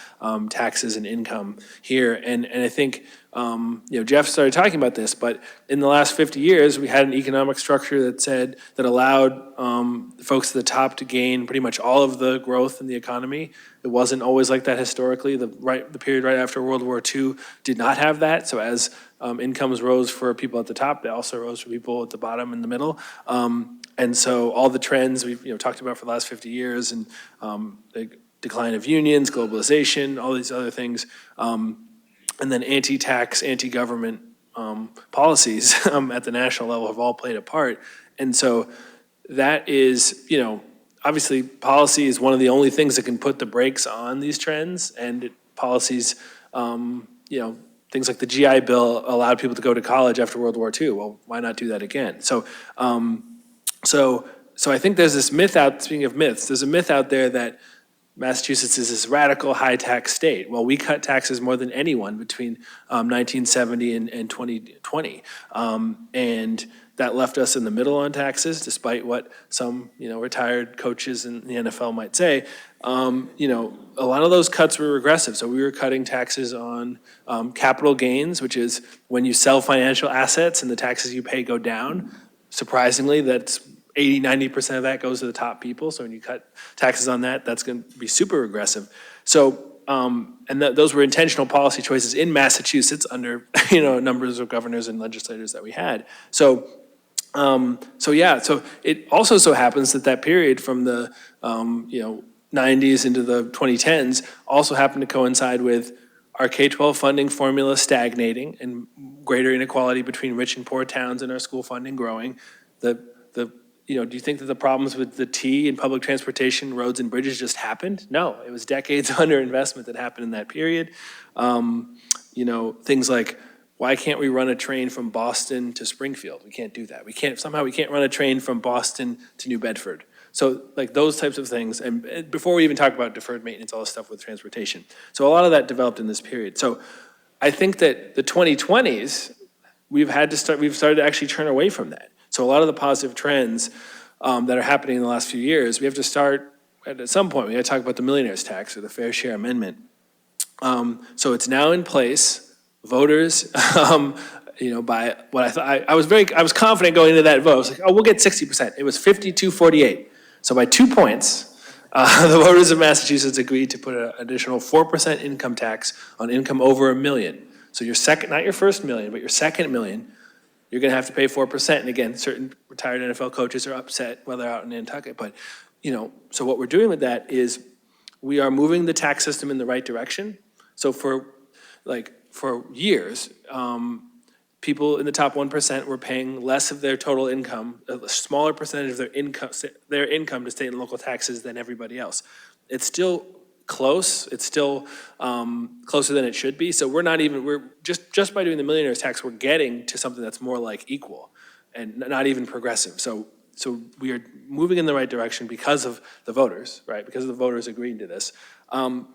taxes and income here. And I think, Jeff started talking about this, but in the last 50 years, we had an economic structure that allowed folks at the top to gain pretty much all of the growth in the economy. It wasn't always like that historically. The period right after World War II did not have that. So as incomes rose for people at the top, they also rose for people at the bottom and the middle. And so all the trends we've talked about for the last 50 years and the decline of unions, globalization, all these other things, and then anti-tax, anti-government policies at the national level have all played a part. And so that is, obviously policy is one of the only things that can put the brakes on these trends. And policies, things like the GI Bill allowed people to go to college after World War II. Well, why not do that again? So I think there's this myth speaking of myths, there's a myth out there that Massachusetts is this radical high-tax state. Well, we cut taxes more than anyone between 1970 and 2020. And that left us in the middle on taxes, despite what some retired coaches in the NFL might say. A lot of those cuts were regressive. So we were cutting taxes on capital gains, which is when you sell financial assets and the taxes you pay go down. Surprisingly, that's 80-90% of that goes to the top people. So when you cut taxes on that, that's going to be super regressive. So, those were intentional policy choices in Massachusetts under, numbers of governors and legislators that we had. So it also so happens that period from the, 90s into the 2010s also happened to coincide with our K-12 funding formula stagnating and greater inequality between rich and poor towns and our school funding growing. Do you think that the problems with the T in public transportation, roads and bridges just happened? No, it was decades of underinvestment that happened in that period. Things like, why can't we run a train from Boston to Springfield? We can't do that. We can't run a train from Boston to New Bedford. So like those types of things, and before we even talk about deferred maintenance, all this stuff with transportation. So a lot of that developed in this period. So I think that the 2020s, we've started to actually turn away from that. So a lot of the positive trends that are happening in the last few years, we have to start, at some point, we got to talk about the millionaire's tax or the Fair Share Amendment. So it's now in place. Voters, by what I thought, I was confident going into that vote. I was like, we'll get 60%. It was 52-48. So by 2 points, the voters of Massachusetts agreed to put an additional 4% income tax on income over $1 million. So your second, not your first million, but your second million, you're going to have to pay 4%. And again, certain retired NFL coaches are upset while they're out in Nantucket. But, so what we're doing with that is we are moving the tax system in the right direction. So for years, people in the top 1% were paying less of their total income, a smaller percentage of their income to state and local taxes than everybody else. It's still close. It's still closer than it should be. So we're just by doing the millionaire's tax, we're getting to something that's more like equal and not even progressive. So we are moving in the right direction because of the voters, right? Because of the voters agreeing to this. And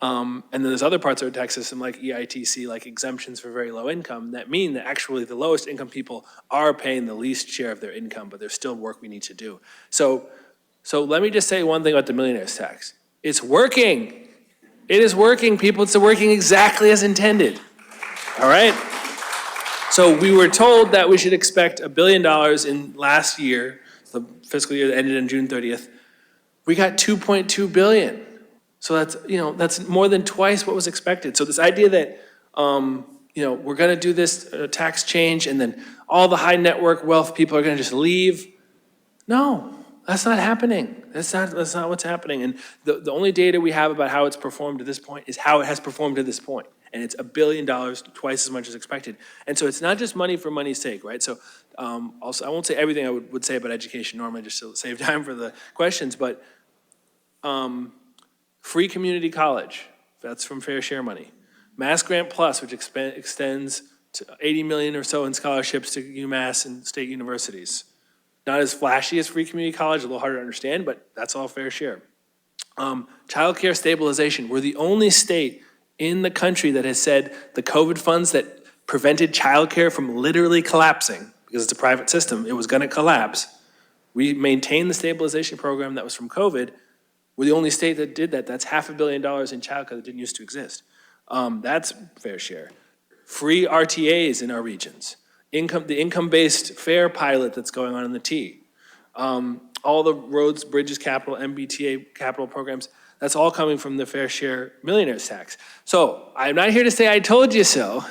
then there's other parts of our tax system like EITC, like exemptions for very low income, that mean that actually the lowest income people are paying the least share of their income, but there's still work we need to do. So let me just say one thing about the millionaire's tax. It's working. It is working, people. It's working exactly as intended. All right? So we were told that we should expect $1 billion in last year, the fiscal year that ended on June 30th. We got $2.2 billion. So that's more than twice what was expected. So this idea that, we're going to do this tax change and then all the high network wealth people are going to just leave. No, that's not happening. That's not what's happening. And the only data we have about how it's performed to this point is how it has performed to this point. and it's $1 billion, twice as much as expected. And so it's not just money for money's sake, right? So also, I won't say everything I would say about education normally, just to save time for the questions, but free community college, that's from fair share money. Mass Grant Plus, which extends to 80 million or so in scholarships to UMass and state universities. Not as flashy as free community college, a little harder to understand, but that's all fair share. Child care stabilization, we're the only state in the country that has said the COVID funds that prevented childcare from literally collapsing, because it's a private system, it was gonna collapse. We maintained the stabilization program that was from COVID. We're the only state that did that. That's $500 million in childcare that didn't used to exist. That's fair share. Free RTAs in our regions. The income-based fare pilot that's going on in the T. All the roads, bridges, capital, MBTA capital programs, that's all coming from the fair share millionaires tax. So I'm not here to say I told you so,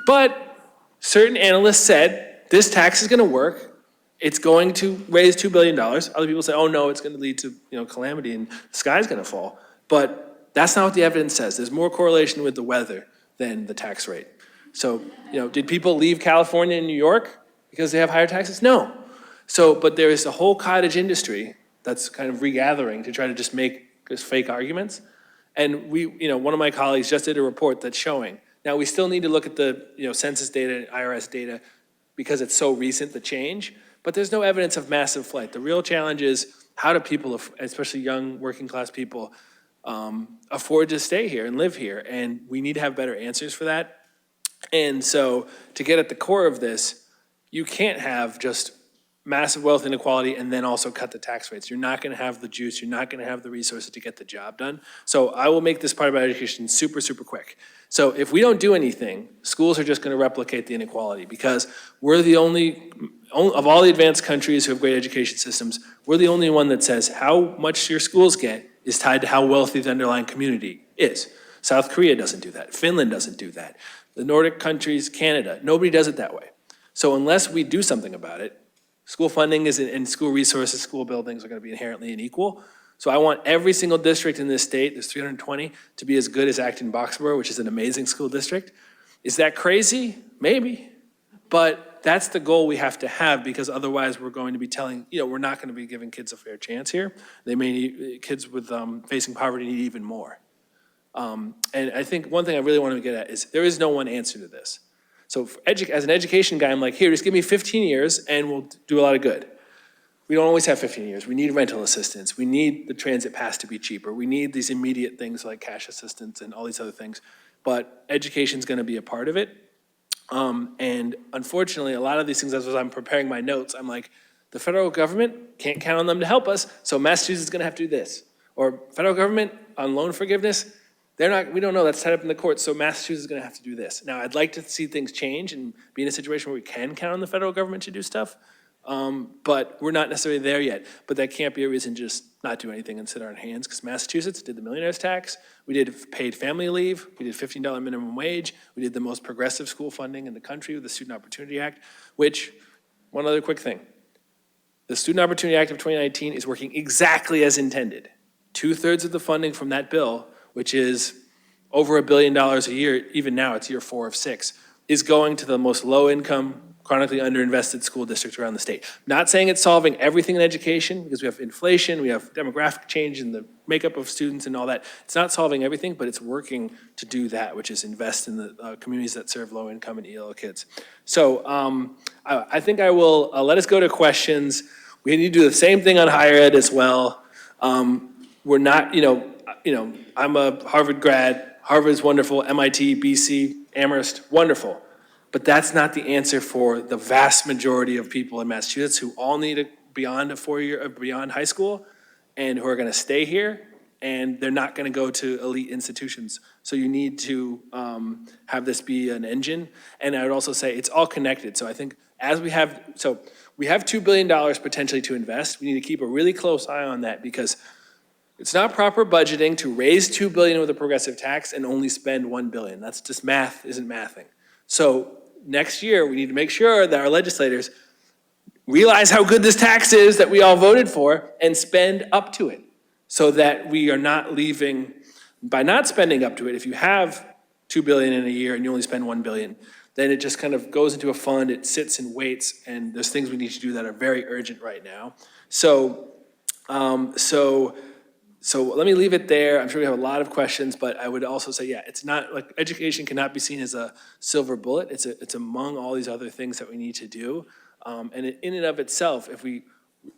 but certain analysts said this tax is gonna work. It's going to raise $2 billion. Other people say, oh no, it's gonna lead to calamity and the sky's gonna fall. But that's not what the evidence says. There's more correlation with the weather than the tax rate. So, did people leave California and New York because they have higher taxes? No. So, but there is a whole cottage industry that's kind of regathering to try to just make just fake arguments. And one of my colleagues just did a report that's showing. Now, we still need to look at the, census data, IRS data, because it's so recent, the change, but there's no evidence of massive flight. The real challenge is how do people, especially young working class people, afford to stay here and live here? And we need to have better answers for that. And so to get at the core of this, you can't have just massive wealth inequality and then also cut the tax rates. You're not gonna have the juice, you're not gonna have the resources to get the job done. So I will make this part about education super, super quick. So if we don't do anything, schools are just gonna replicate the inequality because we're the only, of all the advanced countries who have great education systems, we're the only one that says how much your schools get is tied to how wealthy the underlying community is. South Korea doesn't do that. Finland doesn't do that. The Nordic countries, Canada, nobody does it that way. So unless we do something about it, school funding and school resources, school buildings are gonna be inherently unequal. So I want every single district in this state, there's 320, to be as good as Acton-Boxborough, which is an amazing school district. Is that crazy? Maybe. But that's the goal we have to have because otherwise we're going to be telling, we're not gonna be giving kids a fair chance here. They may need, kids with facing poverty need even more. And I think one thing I really want to get at is there is no one answer to this. So as an education guy, I'm like, here, just give me 15 years and we'll do a lot of good. We don't always have 15 years. We need rental assistance. We need the transit pass to be cheaper. We need these immediate things like cash assistance and all these other things. But education's gonna be a part of it. And unfortunately, a lot of these things, as I'm preparing my notes, I'm like, the federal government can't count on them to help us, so Massachusetts is gonna have to do this. Or federal government on loan forgiveness, we don't know, that's tied up in the courts, so Massachusetts is gonna have to do this. Now, I'd like to see things change and be in a situation where we can count on the federal government to do stuff, but we're not necessarily there yet. But that can't be a reason to just not do anything and sit on our hands, because Massachusetts did the millionaire's tax, we did paid family leave, we did $15 minimum wage, we did the most progressive school funding in the country with the Student Opportunity Act, which, one other quick thing, the Student Opportunity Act of 2019 is working exactly as intended. 2/3 of the funding from that bill, which is over $1 billion a year, even now it's year 4 of 6, is going to the most low-income, chronically underinvested school districts around the state. Not saying it's solving everything in education, because we have inflation, we have demographic change in the makeup of students and all that. It's not solving everything, but it's working to do that, which is invest in the communities that serve low-income and ELO kids. So I think I will let us go to questions. We need to do the same thing on higher ed as well. We're not, I'm a Harvard grad. Harvard is wonderful. MIT, BC, Amherst, wonderful. But that's not the answer for the vast majority of people in Massachusetts who all need beyond high school and who are gonna stay here, and they're not gonna go to elite institutions. So you need to have this be an engine. And I would also say it's all connected. So I think we have $2 billion potentially to invest. We need to keep a really close eye on that because it's not proper budgeting to raise $2 billion with a progressive tax and only spend $1 billion. That's just math isn't mathing. So next year, we need to make sure that our legislators realize how good this tax is that we all voted for and spend up to it so that we are not leaving, by not spending up to it, if you have $2 billion in a year and you only spend $1 billion. Then it just kind of goes into a fund, it sits and waits, and there's things we need to do that are very urgent right now. So let me leave it there. I'm sure we have a lot of questions, but I would also say, yeah, it's not, like, education cannot be seen as a silver bullet. It's among all these other things that we need to do. And in and of itself, if we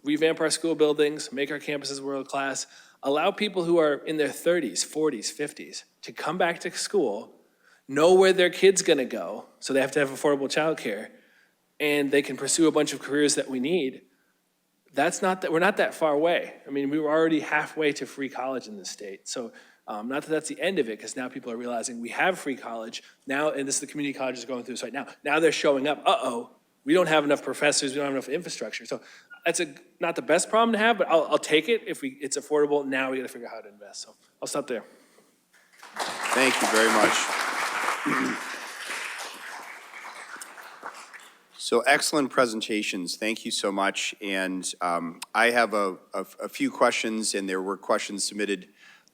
revamp our school buildings, make our campuses world-class, allow people who are in their 30s, 40s, 50s to come back to school, know where their kid's gonna go, so they have to have affordable childcare, and they can pursue a bunch of careers that we need, we're not that far away. I mean, we were already halfway to free college in this state. So not that that's the end of it, because now people are realizing we have free college now, and this is the community colleges going through this right now. Now they're showing up, we don't have enough professors, we don't have enough infrastructure. So that's not the best problem to have, but I'll take it if it's affordable. Now we gotta figure out how to invest. So I'll stop there. Thank you very much. So excellent presentations. Thank you so much. And I have a few questions, and there were questions submitted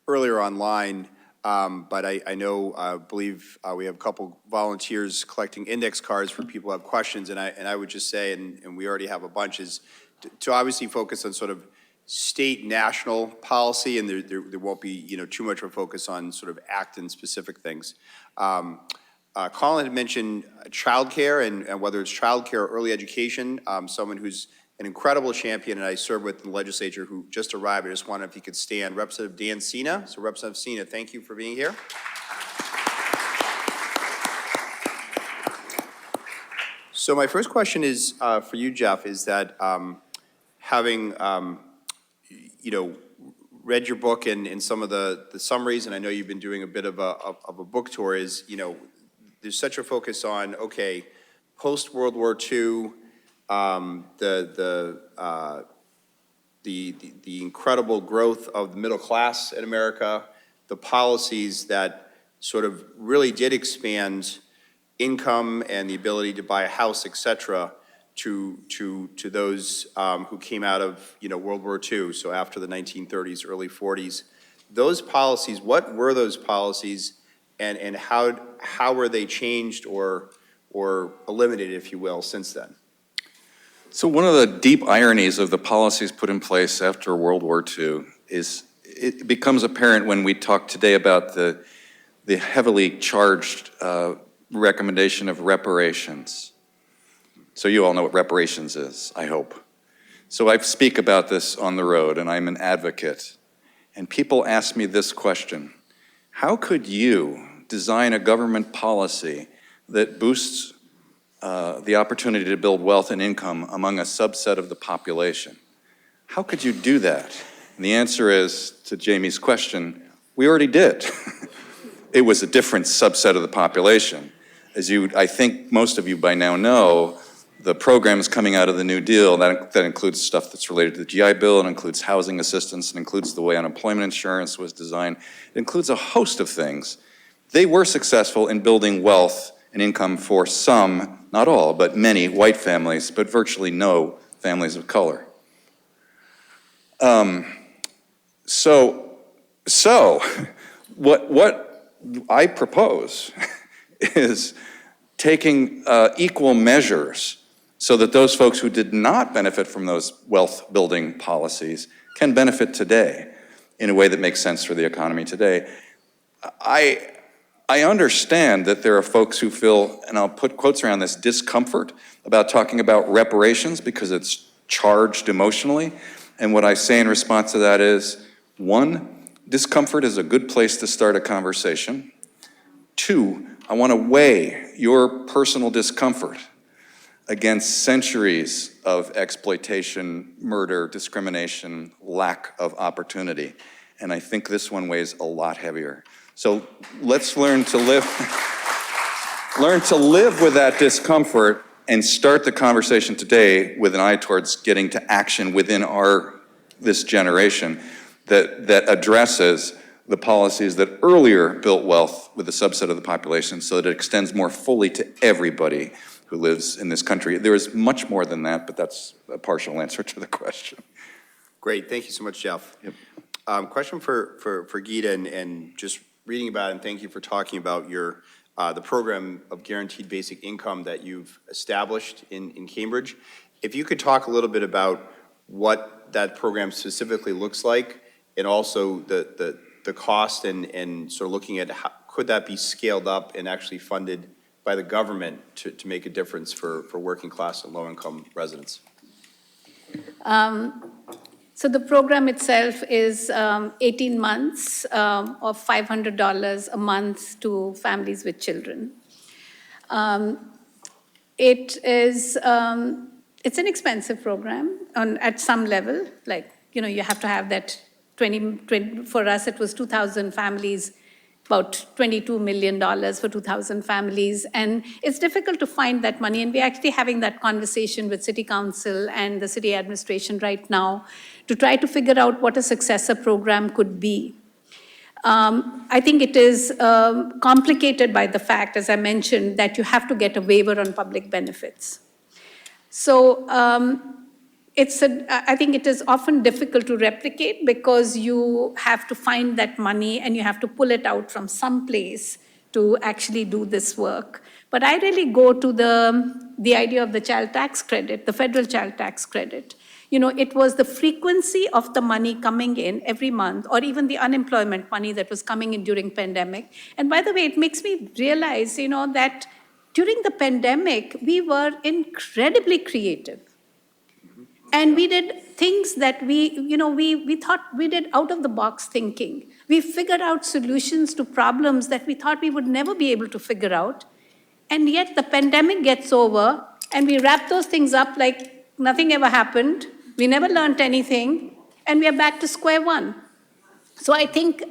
earlier online, but I believe we have a couple volunteers collecting index cards for people who have questions, and I would just say, and we already have a bunch, is to obviously focus on sort of state, national policy, and there won't be, too much of a focus on sort of Acton-specific things. Colin had mentioned childcare, and whether it's childcare or early education, someone who's an incredible champion, and I serve with in the legislature, who just arrived. I just wondered if he could stand. Representative Dan Cena. So Representative Cena, thank you for being here. So my first question is for you, Jeff, is that having read your book and some of the summaries, and I know you've been doing a bit of a book tour, is, there's such a focus on, okay, post-World War II, the incredible growth of the middle class in America, the policies that sort of really did expand income and the ability to buy a house, et cetera, to those who came out of World War II, so after the 1930s, early 40s. Those policies, what were those policies, and how were they changed or eliminated, if you will, since then? So one of the deep ironies of the policies put in place after World War II is it becomes apparent when we talk today about the heavily charged recommendation of reparations. So you all know what reparations is, I hope. So I speak about this on the road, and I'm an advocate. And people ask me this question: how could you design a government policy that boosts the opportunity to build wealth and income among a subset of the population? How could you do that? And the answer is, to Jamie's question, we already did. It was a different subset of the population. As I think most of you by now know, the programs coming out of the New Deal, that includes stuff that's related to the GI Bill, it includes housing assistance, it includes the way unemployment insurance was designed, it includes a host of things. They were successful in building wealth and income for some, not all, but many white families, but virtually no families of color. So what I propose is taking equal measures so that those folks who did not benefit from those wealth-building policies can benefit today in a way that makes sense for the economy today. I understand that there are folks who feel, and I'll put quotes around this, discomfort about talking about reparations because it's charged emotionally. And what I say in response to that is, one, discomfort is a good place to start a conversation. Two, I want to weigh your personal discomfort against centuries of exploitation, murder, discrimination, lack of opportunity. And I think this one weighs a lot heavier. So let's learn to live with that discomfort and start the conversation today with an eye towards getting to action within this generation that addresses the policies that earlier built wealth with a subset of the population so that it extends more fully to everybody who lives in this country. There is much more than that, but that's a partial answer to the question. Great, thank you so much, Jeff. Yep. Question for Geeta, and just reading about it, and thank you for talking about your, the program of guaranteed basic income that you've established in Cambridge. If you could talk a little bit about what that program specifically looks like, and also the cost and sort of looking at how, could that be scaled up and actually funded by the government to make a difference for working class and low-income residents? So the program itself is 18 months of $500 a month to families with children. It's an expensive program at some level. Like, you have to have that 20 for us, it was 2,000 families, about $22 million for 2,000 families. And it's difficult to find that money. And we're actually having that conversation with City Council and the city administration right now to try to figure out what a successor program could be. I think it is complicated by the fact, as I mentioned, that you have to get a waiver on public benefits. So I think it is often difficult to replicate because you have to find that money and you have to pull it out from some place to actually do this work. But I really go to the idea of the child tax credit, the federal child tax credit. It was the frequency of the money coming in every month, or even the unemployment money that was coming in during pandemic. And by the way, it makes me realize, that during the pandemic, we were incredibly creative. And we did things that we thought we did out-of-the-box thinking. We figured out solutions to problems that we thought we would never be able to figure out. And yet the pandemic gets over, and we wrap those things up like nothing ever happened. We never learned anything, and we are back to square one. So I think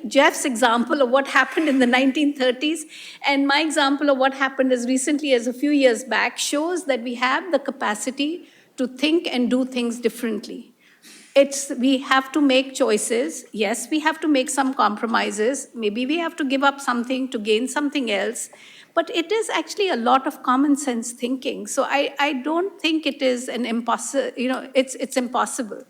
Jeff's example of what happened in the 1930s and my example of what happened as recently as a few years back shows that we have the capacity to think and do things differently. We have to make choices. Yes, we have to make some compromises. Maybe we have to give up something to gain something else. But it is actually a lot of common sense thinking. So I don't think it is an impossible, it's impossible.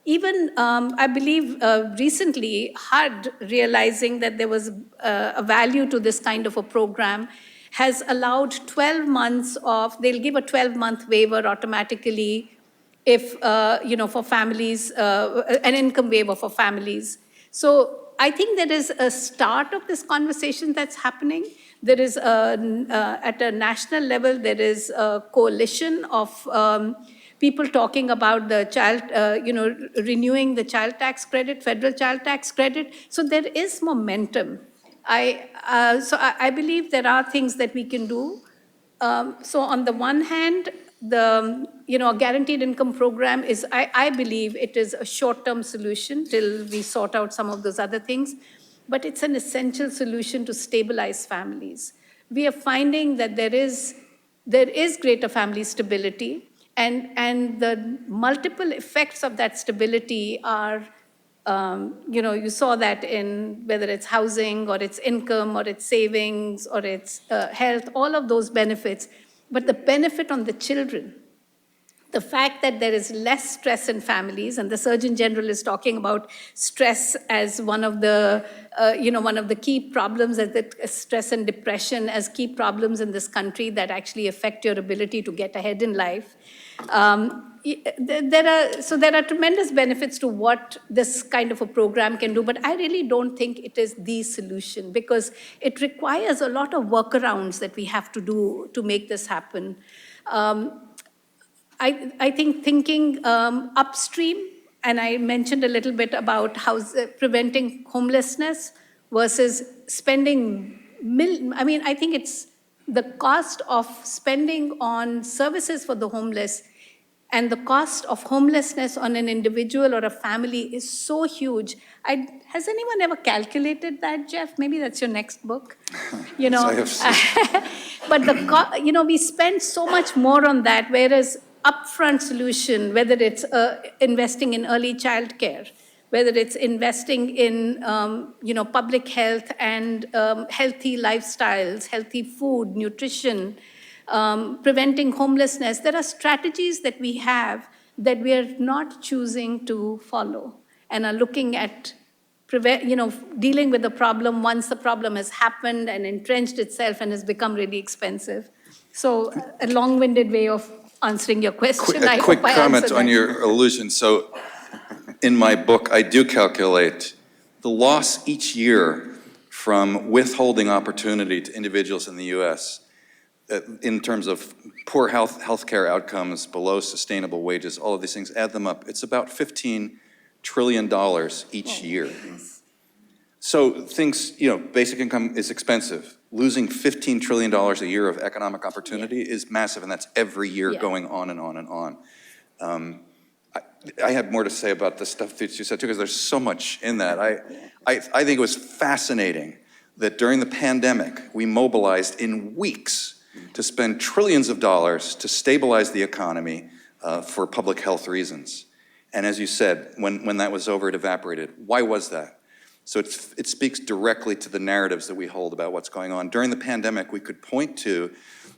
Even, I believe, recently, HUD, realizing that there was a value to this kind of a program, has allowed 12 months of, they'll give a 12-month waiver automatically if, for families, an income waiver for families. So I think there is a start of this conversation that's happening. There is, at a national level, there is a coalition of people talking about the child, renewing the child tax credit, federal child tax credit. So there is momentum. So I believe there are things that we can do. So on the one hand, the guaranteed income program is, I believe it is a short-term solution till we sort out some of those other things, but it's an essential solution to stabilize families. We are finding that there is greater family stability, and the multiple effects of that stability are, you saw that in whether it's housing or it's income or it's savings or it's health, all of those benefits. But the benefit on the children, the fact that there is less stress in families, and the Surgeon General is talking about stress as one of the, one of the key problems, as stress and depression as key problems in this country that actually affect your ability to get ahead in life. There are tremendous benefits to what this kind of a program can do, but I really don't think it is the solution because it requires a lot of workarounds that we have to do to make this happen. I think thinking upstream, and I mentioned a little bit about how preventing homelessness versus spending, I think it's the cost of spending on services for the homeless and the cost of homelessness on an individual or a family is so huge. Has anyone ever calculated that, Jeff? Maybe that's your next book. But we spend so much more on that, whereas upfront solution, whether it's investing in early childcare, whether it's investing in public health and healthy lifestyles, healthy food, nutrition, preventing homelessness, there are strategies that we have that we are not choosing to follow and are looking at dealing with the problem once the problem has happened and entrenched itself and has become really expensive. So a long-winded way of answering your question. A quick comment on your allusion. So in my book, I do calculate the loss each year from withholding opportunity to individuals in the U.S. In terms of poor healthcare outcomes, below sustainable wages, all of these things, add them up. It's about $15 trillion each year. So things, basic income is expensive. Losing $15 trillion a year of economic opportunity is massive, and that's every year going on and on and on. I had more to say about the stuff that you said too, because there's so much in that. I think it was fascinating that during the pandemic, we mobilized in weeks to spend trillions of dollars to stabilize the economy for public health reasons. And as you said, when that was over, it evaporated. Why was that? So it speaks directly to the narratives that we hold about what's going on. During the pandemic, we could point to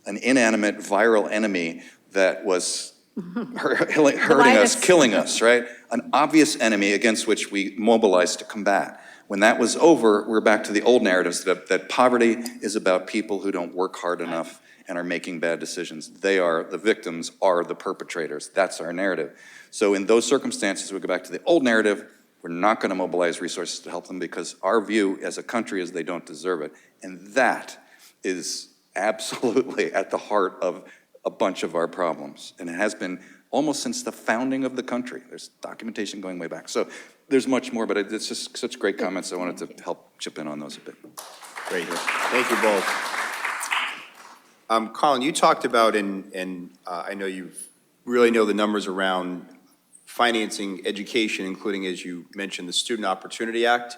an inanimate viral enemy that was hurting us, killing us, right? An obvious enemy against which we mobilized to combat. When that was over, we're back to the old narratives that poverty is about people who don't work hard enough and are making bad decisions. The victims are the perpetrators. That's our narrative. So in those circumstances, we go back to the old narrative. We're not going to mobilize resources to help them because our view as a country is they don't deserve it. And that is absolutely at the heart of a bunch of our problems. And it has been almost since the founding of the country. There's documentation going way back. So there's much more, but it's just such great comments. I wanted to help chip in on those a bit. Great. Thank you both. Colin, you talked about, and I know you really know the numbers around financing education, including, as you mentioned, the Student Opportunity Act,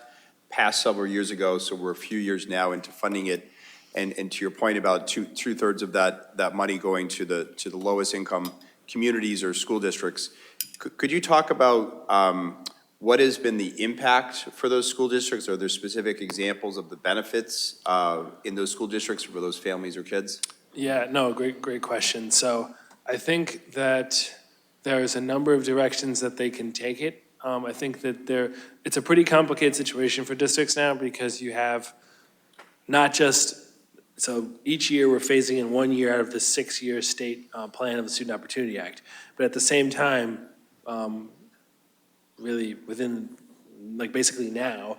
passed several years ago, so we're a few years now into funding it. And to your point about two-thirds of that money going to the lowest income communities or school districts, could you talk about what has been the impact for those school districts? Are there specific examples of the benefits in those school districts for those families or kids? Yeah, no, great question. So I think that there's a number of directions that they can take it. I think that it's a pretty complicated situation for districts now because you have not just, so each year we're phasing in 1 year out of the 6-year state plan of the Student Opportunity Act. But at the same time, really within, like basically now,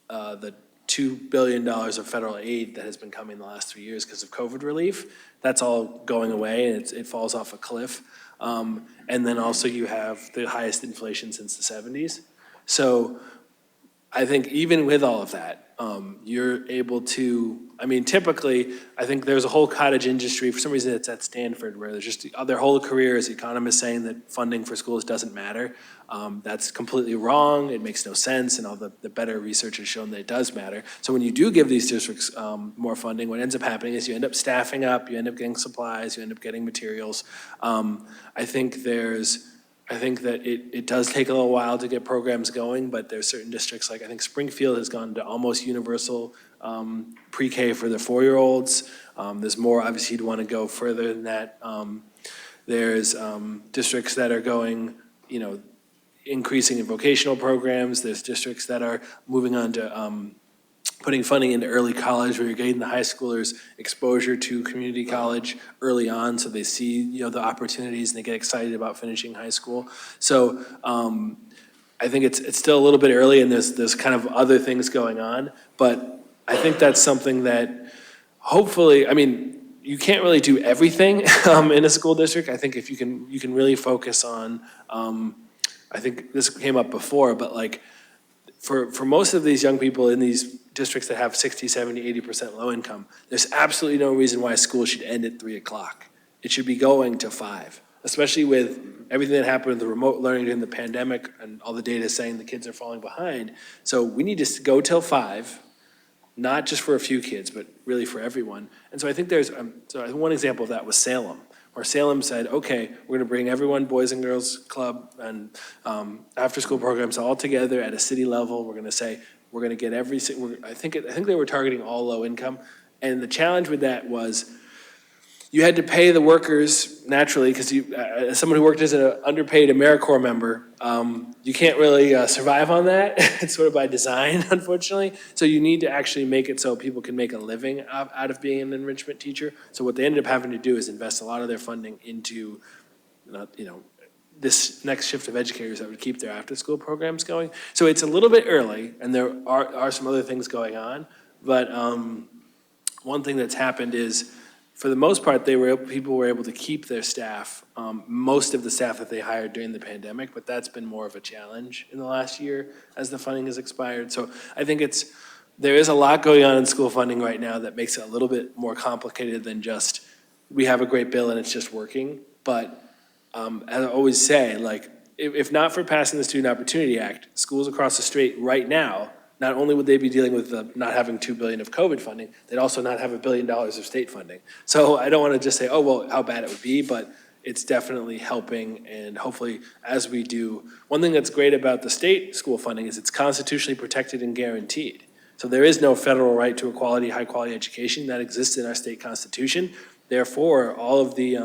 the $2 billion of federal aid that has been coming the last 3 years because of COVID relief, that's all going away and it falls off a cliff. And then also you have the highest inflation since the 70s. So I think even with all of that, you're able to, typically, I think there's a whole cottage industry, for some reason it's at Stanford, where there's just their whole career as economists saying that funding for schools doesn't matter. That's completely wrong, it makes no sense, and all the better research has shown that it does matter. So when you do give these districts more funding, what ends up happening is you end up staffing up, you end up getting supplies, you end up getting materials. I think that it does take a little while to get programs going, but there's certain districts, like I think Springfield has gone to almost universal pre-K for the 4-year-olds. There's more, obviously you'd want to go further than that. There's districts that are going, increasing in vocational programs. There's districts that are moving on to putting funding into early college, where you're getting the high schoolers exposure to community college early on, so they see the opportunities and they get excited about finishing high school. So I think it's still a little bit early, and there's kind of other things going on, but I think that's something that hopefully, you can't really do everything in a school district. I think if you can really focus on, I think this came up before, but like for most of these young people in these districts that have 60, 70, 80% low income, there's absolutely no reason why school should end at 3 o'clock. It should be going to 5, especially with everything that happened with the remote learning during the pandemic and all the data saying the kids are falling behind. So we need to go till 5, not just for a few kids, but really for everyone. And so I think there's, one example of that was Salem, where Salem said, okay, we're gonna bring everyone, Boys and Girls Club and after-school programs all together at a city level. We're gonna say, we're gonna get I think they were targeting all low income. And the challenge with that was, you had to pay the workers naturally, because as someone who worked as an underpaid AmeriCorps member, you can't really survive on that. It's sort of by design, unfortunately. So you need to actually make it so people can make a living out of being an enrichment teacher. So what they ended up having to do is invest a lot of their funding into, this next shift of educators that would keep their after-school programs going. So it's a little bit early, and there are some other things going on. But one thing that's happened is, for the most part, people were able to keep their staff, most of the staff that they hired during the pandemic, but that's been more of a challenge in the last year as the funding has expired. So I think there is a lot going on in school funding right now that makes it a little bit more complicated than just, we have a great bill and it's just working. But as I always say, if not for passing the Student Opportunity Act, schools across the state right now, not only would they be dealing with not having $2 billion of COVID funding, they'd also not have $1 billion of state funding. So I don't want to just say, oh, well, how bad it would be, but it's definitely helping. And hopefully, as we do, one thing that's great about the state school funding is it's constitutionally protected and guaranteed. So there is no federal right to a quality, high-quality education that exists in our state constitution. Therefore, all of the,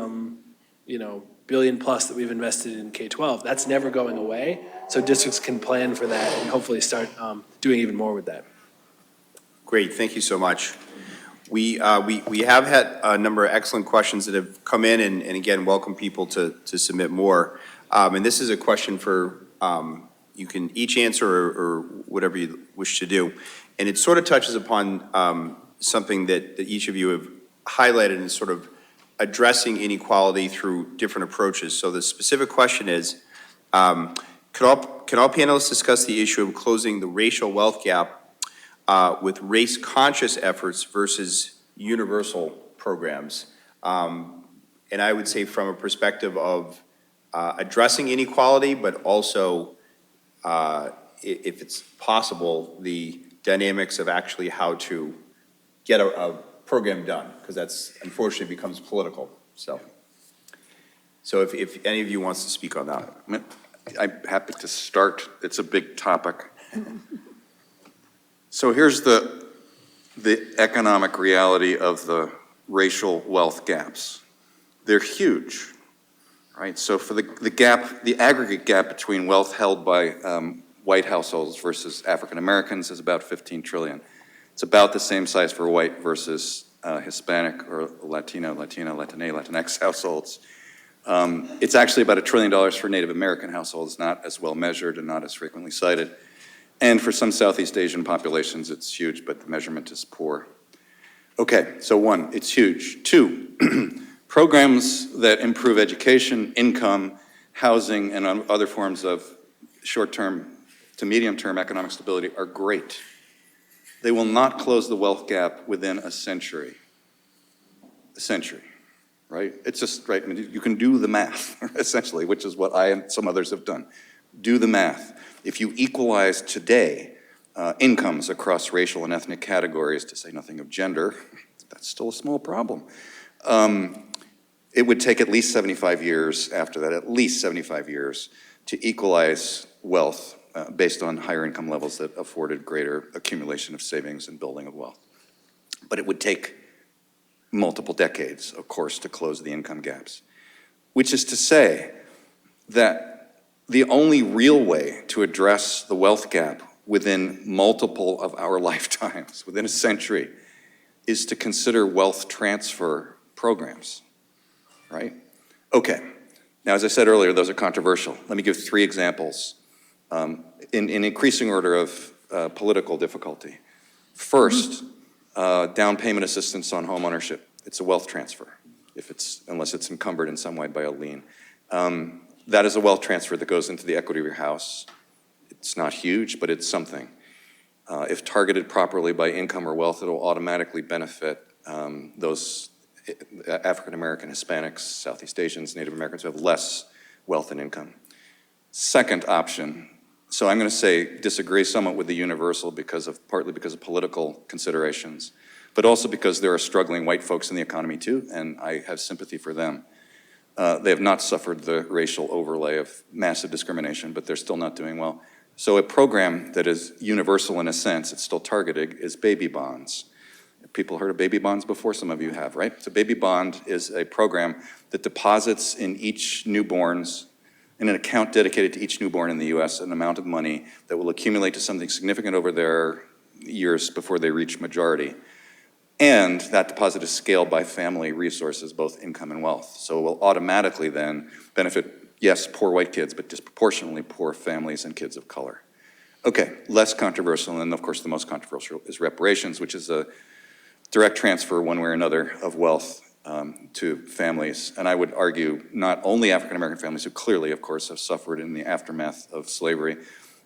billion plus that we've invested in K-12, that's never going away. So districts can plan for that and hopefully start doing even more with that. Great, thank you so much. We have had a number of excellent questions that have come in, and again, welcome people to submit more. And this is a question for, you can each answer or whatever you wish to do. And it sort of touches upon something that each of you have highlighted in sort of addressing inequality through different approaches. So the specific question is, can all panelists discuss the issue of closing the racial wealth gap with race-conscious efforts versus universal programs? And I would say from a perspective of addressing inequality, but also, if it's possible, the dynamics of actually how to get a program done, because that's unfortunately becomes political. So if any of you wants to speak on that. I'm happy to start. It's a big topic. So here's the economic reality of the racial wealth gaps. They're huge, right? So for the aggregate gap between wealth held by white households versus African Americans is about 15 trillion. It's about the same size for white versus Hispanic or Latino, Latinx households. It's actually about $1 trillion for Native American households, not as well measured and not as frequently cited. And for some Southeast Asian populations, it's huge, but the measurement is poor. Okay, so one, it's huge. Two, programs that improve education, income, housing, and other forms of short-term to medium-term economic stability are great. They will not close the wealth gap within a century. A century, right? It's just, right, I mean, you can do the math, essentially, which is what I and some others have done. Do the math. If you equalize today incomes across racial and ethnic categories, to say nothing of gender, that's still a small problem. It would take at least 75 years after that, at least 75 years, to equalize wealth based on higher income levels that afforded greater accumulation of savings and building of wealth. But it would take multiple decades, of course, to close the income gaps, which is to say that the only real way to address the wealth gap within multiple of our lifetimes, within a century, is to consider wealth transfer programs, right? Okay, now as I said earlier, those are controversial. Let me give 3 examples in increasing order of political difficulty. First, down payment assistance on home ownership. It's a wealth transfer, unless it's encumbered in some way by a lien. That is a wealth transfer that goes into the equity of your house. It's not huge, but it's something. If targeted properly by income or wealth, it'll automatically benefit those African American, Hispanics, Southeast Asians, Native Americans who have less wealth and income. Second option, so I'm going to say disagree somewhat with the universal partly because of political considerations, but also because there are struggling white folks in the economy too, and I have sympathy for them. They have not suffered the racial overlay of massive discrimination, but they're still not doing well. So a program that is universal in a sense, it's still targeted, is baby bonds. People heard of baby bonds before? Some of you have, right? So baby bond is a program that deposits in each newborn's, in an account dedicated to each newborn in the US, an amount of money that will accumulate to something significant over their years before they reach majority. And that deposit is scaled by family resources, both income and wealth. So it will automatically then benefit, yes, poor white kids, but disproportionately poor families and kids of color. Okay, less controversial, and of course the most controversial is reparations, which is a direct transfer one way or another of wealth to families. And I would argue not only African-American families who clearly, of course, have suffered in the aftermath of slavery,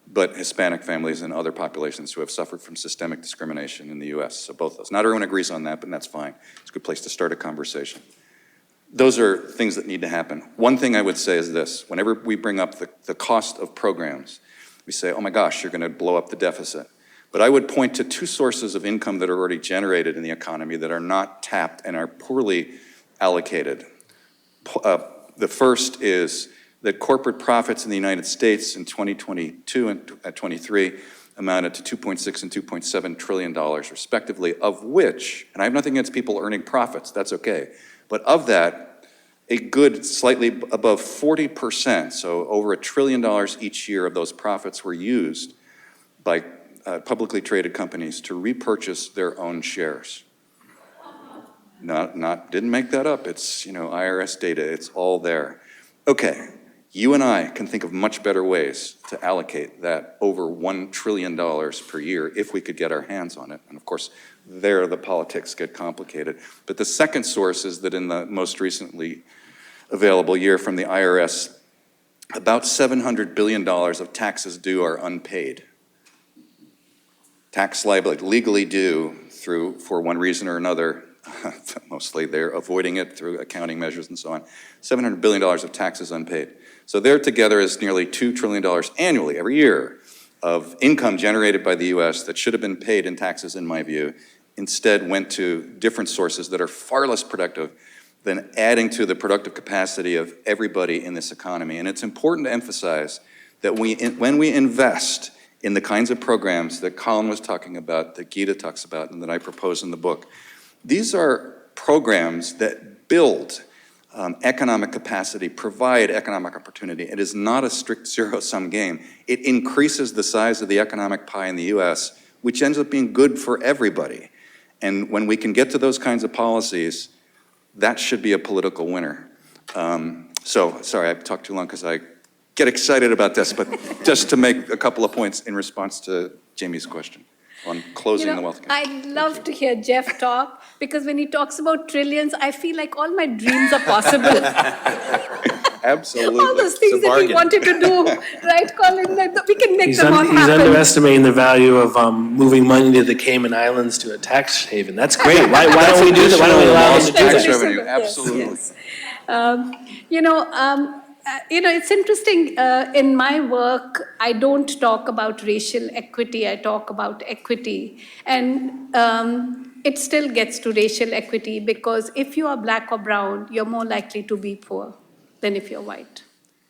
but Hispanic families and other populations who have suffered from systemic discrimination in the US. So both those. Not everyone agrees on that, but that's fine. It's a good place to start a conversation. Those are things that need to happen. One thing I would say is this: whenever we bring up the cost of programs, we say, oh my gosh, you're gonna blow up the deficit. But I would point to two sources of income that are already generated in the economy that are not tapped and are poorly allocated. The first is that corporate profits in the United States in 2022 and 23 amounted to $2.6 and $2.7 trillion respectively, of which, and I have nothing against people earning profits, that's okay, but of that, a good slightly above 40%, so over $1 trillion each year of those profits were used by publicly traded companies to repurchase their own shares. Didn't make that up. It's, IRS data. It's all there. Okay, you and I can think of much better ways to allocate that over $1 trillion per year if we could get our hands on it. And of course, there the politics get complicated. But the second source is that in the most recently available year from the IRS, about $700 billion of taxes due are unpaid. Tax liability, legally due through, for one reason or another, mostly they're avoiding it through accounting measures and so on, $700 billion of taxes unpaid. So there together is nearly $2 trillion annually, every year, of income generated by the US that should have been paid in taxes, in my view, instead went to different sources that are far less productive than adding to the productive capacity of everybody in this economy. And it's important to emphasize that when we invest in the kinds of programs that Colin was talking about, that Gita talks about, and that I propose in the book, these are programs that build economic capacity, provide economic opportunity. It is not a strict zero-sum game. It increases the size of the economic pie in the US, which ends up being good for everybody. And when we can get to those kinds of policies, that should be a political winner. So, sorry, I talked too long because I get excited about this, but just to make a couple of points in response to Jamie's question on closing the wealth gap. I'd love to hear Jeff talk, because when he talks about trillions, I feel like all my dreams are possible. Absolutely. All those things that he wanted to do, right, Colin? We can make them all He's happen. underestimating the value of moving money to the Cayman Islands to a tax haven. That's great. Why don't we do that? Why don't we allow him to do Tax that? revenue, Yes, absolutely. yes. It's interesting. In my work, I don't talk about racial equity. I talk about equity. And it still gets to racial equity, because if you are black or brown, you're more likely to be poor than if you're white.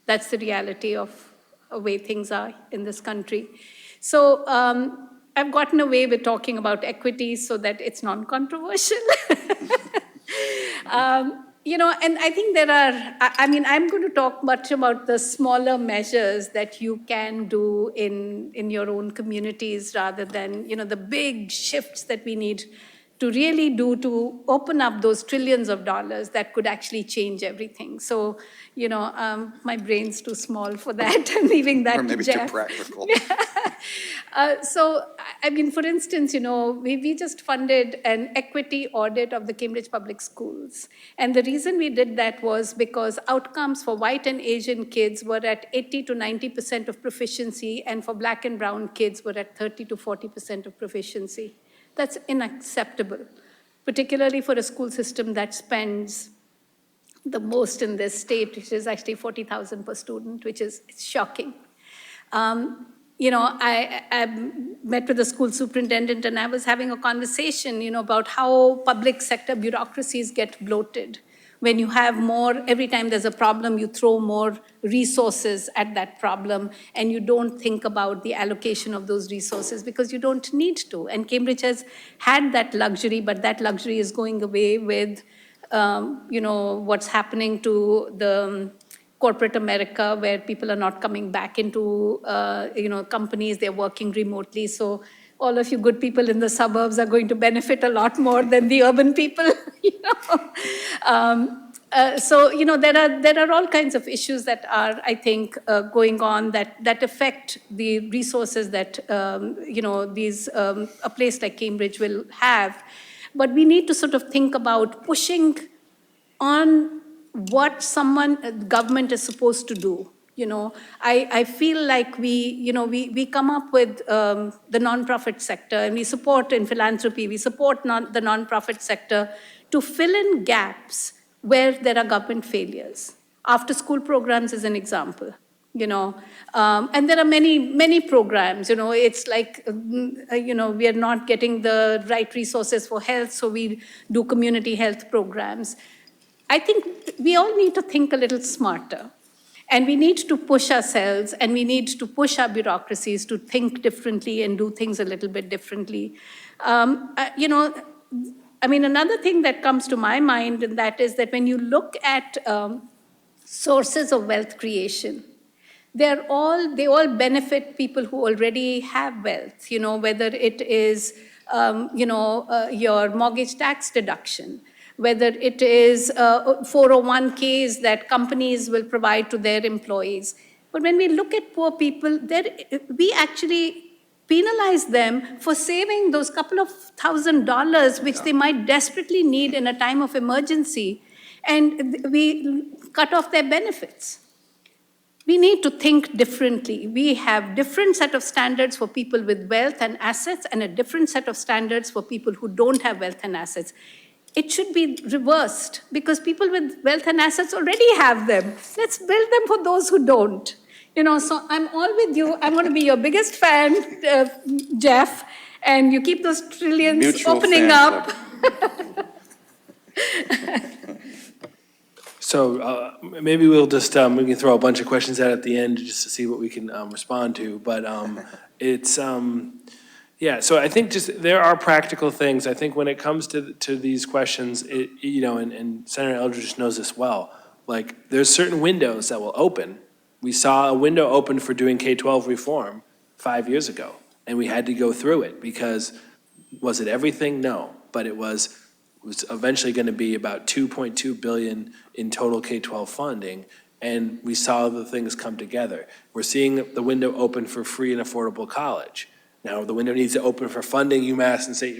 That's the reality of the way things are in this country. So I've gotten away with talking about equity so that it's non-controversial. And I think there are, I'm going to talk much about the smaller measures that you can do in your own communities, rather than, the big shifts that we need to really do to open up those trillions of dollars that could actually change everything. So, my brain's too small for that. I'm leaving that Or maybe to too Jeff. practical. For instance, we just funded an equity audit of the Cambridge Public Schools. And the reason we did that was because outcomes for white and Asian kids were at 80 to 90% of proficiency, and for black and brown kids were at 30 to 40% of proficiency. That's unacceptable, particularly for a school system that spends the most in this state, which is actually $40,000 per student, which is shocking. I met with the school superintendent, and I was having a conversation, about how public sector bureaucracies get bloated. when you have more, every time there's a problem, you throw more resources at that problem, and you don't think about the allocation of those resources because you don't need to. And Cambridge has had that luxury, but that luxury is going away with, what's happening to the corporate America, where people are not coming back into, companies, they're working remotely. So all of you good people in the suburbs are going to benefit a lot more than the urban people, there are all kinds of issues that are, I think, going on that affect the resources that, a place like Cambridge will have. But we need to sort of think about pushing on what government is supposed to do. I feel like we come up with the nonprofit sector, and we support in philanthropy, we support the nonprofit sector to fill in gaps where there are government failures. After school programs is an example. And there are many programs. It's like, we are not getting the right resources for health, so we do community health programs. I think we all need to think a little smarter, and we need to push ourselves, and we need to push our bureaucracies to think differently and do things a little bit differently. Another thing that comes to my mind, and that is that when you look at sources of wealth creation, they all benefit people who already have wealth, whether it is, your mortgage tax deduction, whether it is 401ks that companies will provide to their employees. But when we look at poor people, we actually penalize them for saving those couple of $1,000, which they might desperately need in a time of emergency, and we cut off their benefits. We need to think differently. We have different set of standards for people with wealth and assets, and a different set of standards for people who don't have wealth and assets. It should be reversed, because people with wealth and assets already have them. Let's build them for those who don't. So I'm all with you. I'm going to be your biggest fan, Jeff, and you keep those trillions Mutual opening fan up. So maybe we'll just, we can throw a bunch of questions out at the end just to see what we can respond to. But yeah, so I think just there are practical things. I think when it comes to these questions, and Senator Eldridge knows this well, like there's certain windows that will open. We saw a window open for doing K-12 reform 5 years ago, and we had to go through it because, was it everything? No, but it was eventually going to be about $2.2 billion in total K-12 funding, and we saw the things come together. We're seeing the window open for free and affordable college. Now, the window needs to open for funding UMass and state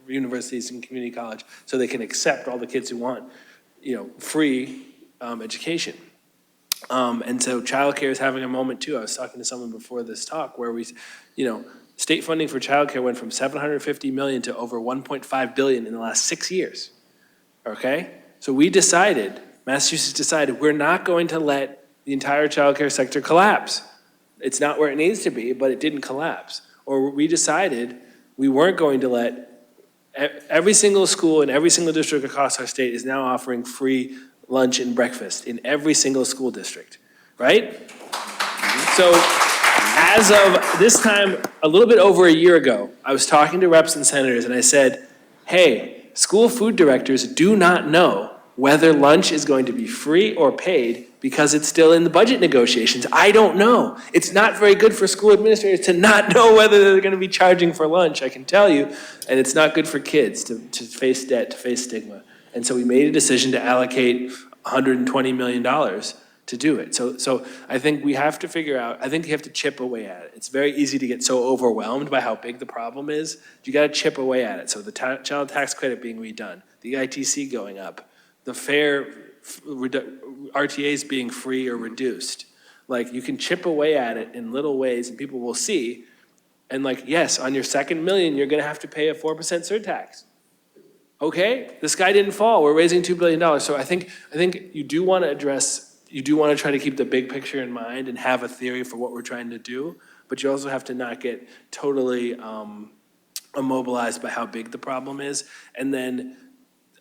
universities and community college so they can accept all the kids who want, free education. And so childcare is having a moment too. I was talking to someone before this talk where state funding for childcare went from $750 million to over $1.5 billion in the last 6 years, okay? So Massachusetts decided, we're not going to let the entire childcare sector collapse. It's not where it needs to be, but it didn't collapse. Or we decided we weren't going to let, every single school in every single district across our state is now offering free lunch and breakfast in every single school district, right? So as of this time, a little bit over a year ago, I was talking to reps and senators and I said, hey, school food directors do not know whether lunch is going to be free or paid because it's still in the budget negotiations. I don't know. It's not very good for school administrators to not know whether they're going to be charging for lunch, I can tell you, and it's not good for kids to face debt, to face stigma. And so we made a decision to allocate $120 million to do it. So I think we have to figure out, I think you have to chip away at it. It's very easy to get so overwhelmed by how big the problem is. You got to chip away at it. So the child tax credit being redone, the ITC going up, the fair RTAs being free or reduced. Like, you can chip away at it in little ways and people will see. And yes, on your second million, you're gonna have to pay a 4% surtax. Okay, the sky didn't fall. We're raising $2 billion. So I think you do want to try to keep the big picture in mind and have a theory for what we're trying to do, but you also have to not get totally immobilized by how big the problem is. And then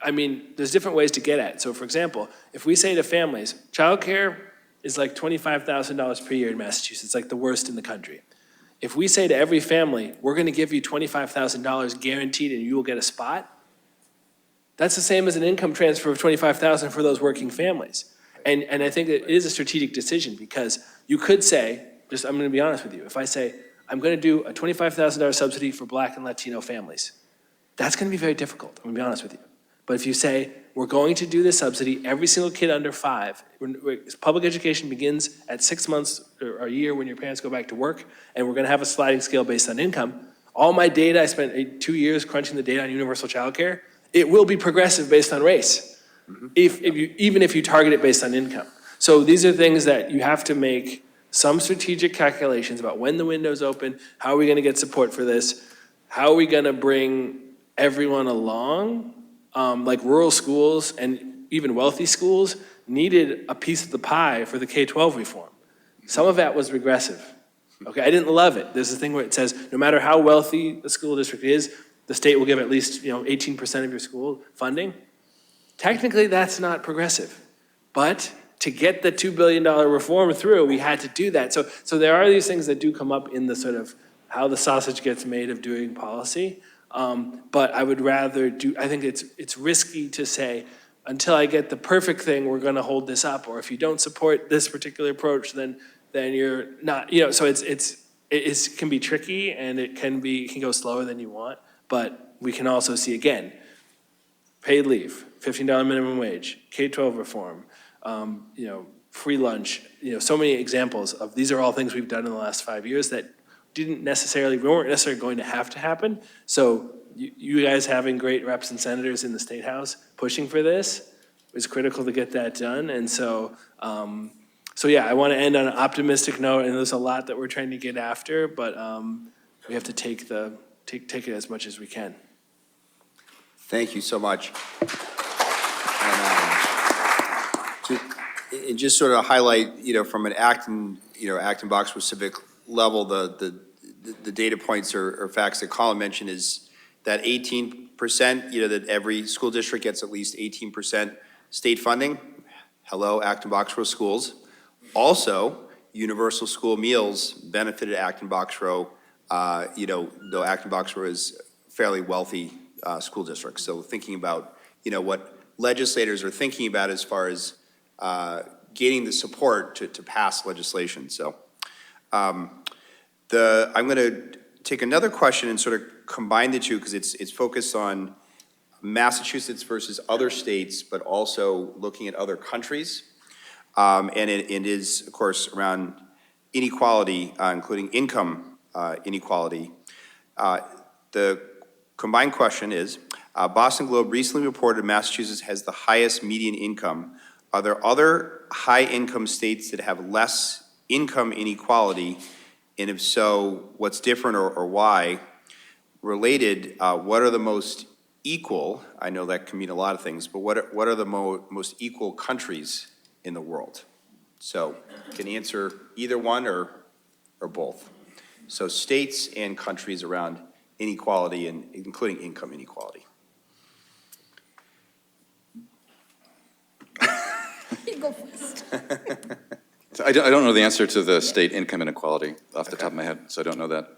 I mean, there's different ways to get at it. So for example, if we say to families, childcare is like $25,000 per year in Massachusetts, like the worst in the country. If we say to every family, we're gonna give you $25,000 guaranteed and you will get a spot, that's the same as an income transfer of $25,000 for those working families. And I think it is a strategic decision because you could say, I'm gonna be honest with you, if I say, I'm gonna do a $25,000 subsidy for Black and Latino families, that's gonna be very difficult, I'm gonna be honest with you. But if you say, we're going to do this subsidy, every single kid under 5, public education begins at 6 months or a year when your parents go back to work, and we're gonna have a sliding scale based on income. All my data, I spent 2 years crunching the data on universal childcare, it will be progressive based on race, even if you target it based on income. So these are things that you have to make some strategic calculations about when the window's open, how are we gonna get support for this, how are we gonna bring everyone along. Like rural schools and even wealthy schools needed a piece of the pie for the K-12 reform. Some of that was regressive. Okay, I didn't love it. There's a thing where it says, no matter how wealthy the school district is, the state will give at least 18% of your school funding. Technically, that's not progressive. But to get the $2 billion reform through, we had to do that. So there are these things that do come up in the sort of how the sausage gets made of doing policy. But I would rather I think it's risky to say, until I get the perfect thing, we're gonna hold this up, or if you don't support this particular approach, then you're not, so it can be tricky and it can go slower than you want, but we can also see again, paid leave, $15 minimum wage, K-12 reform, free lunch, so many examples of these are all things we've done in the last 5 years that we weren't necessarily going to have to happen. So you guys having great reps and senators in the State House pushing for this is critical to get that done. And so yeah, I want to end on an optimistic note, and there's a lot that we're trying to get after, but we have to take it as much as we can. Thank you so much. And just sort of highlight, from an Acton Box specific level, the data points or facts that Colin mentioned is that 18%, that every school district gets at least 18% state funding. Hello, Acton Boxborough schools. Also, universal school meals benefited Acton Boxborough, though Acton Boxborough is a fairly wealthy school district. So thinking about, what legislators are thinking about as far as gaining the support to pass legislation. So I'm going to take another question and sort of combine the two because it's focused on Massachusetts versus other states, but also looking at other countries. And it is, of course, around inequality, including income inequality. The combined question is, Boston Globe recently reported Massachusetts has the highest median income. Are there other high-income states that have less income inequality? And if so, what's different or why? Related, what are the most equal, I know that can mean a lot of things, but what are the most equal countries in the world? So can you answer either one or both? So states and countries around inequality, and including income inequality. You go first. So I don't know the answer to the state income inequality off the top of my head, so I don't know that.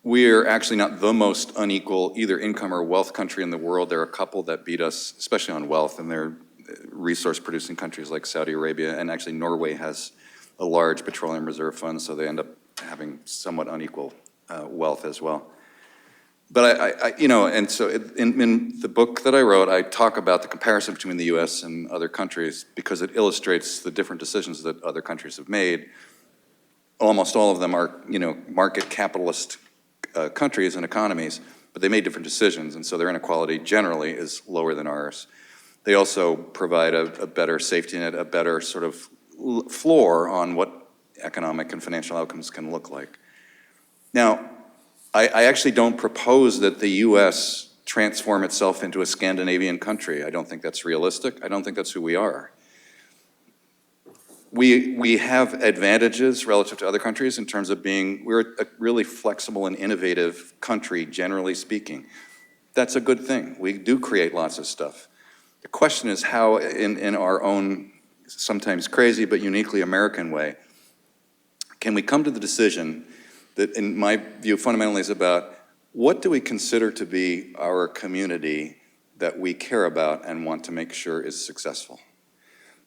We're actually not the most unequal either income or wealth country in the world. There are a couple that beat us, especially on wealth, and they're resource-producing countries like Saudi Arabia, and actually Norway has a large petroleum reserve fund, so they end up having somewhat unequal wealth as well. But and so in the book that I wrote, I talk about the comparison between the US and other countries because it illustrates the different decisions that other countries have made. Almost all of them are, market capitalist countries and economies, but they made different decisions, and so their inequality generally is lower than ours. They also provide a better safety net, a better sort of floor on what economic and financial outcomes can look like. Now, I actually don't propose that the US transform itself into a Scandinavian country. I don't think that's realistic. I don't think that's who we are. We have advantages relative to other countries in terms of we're a really flexible and innovative country, generally speaking. That's a good thing. We do create lots of stuff. The question is how, in our own sometimes crazy but uniquely American way, can we come to the decision that, in my view, fundamentally is about what do we consider to be our community that we care about and want to make sure is successful?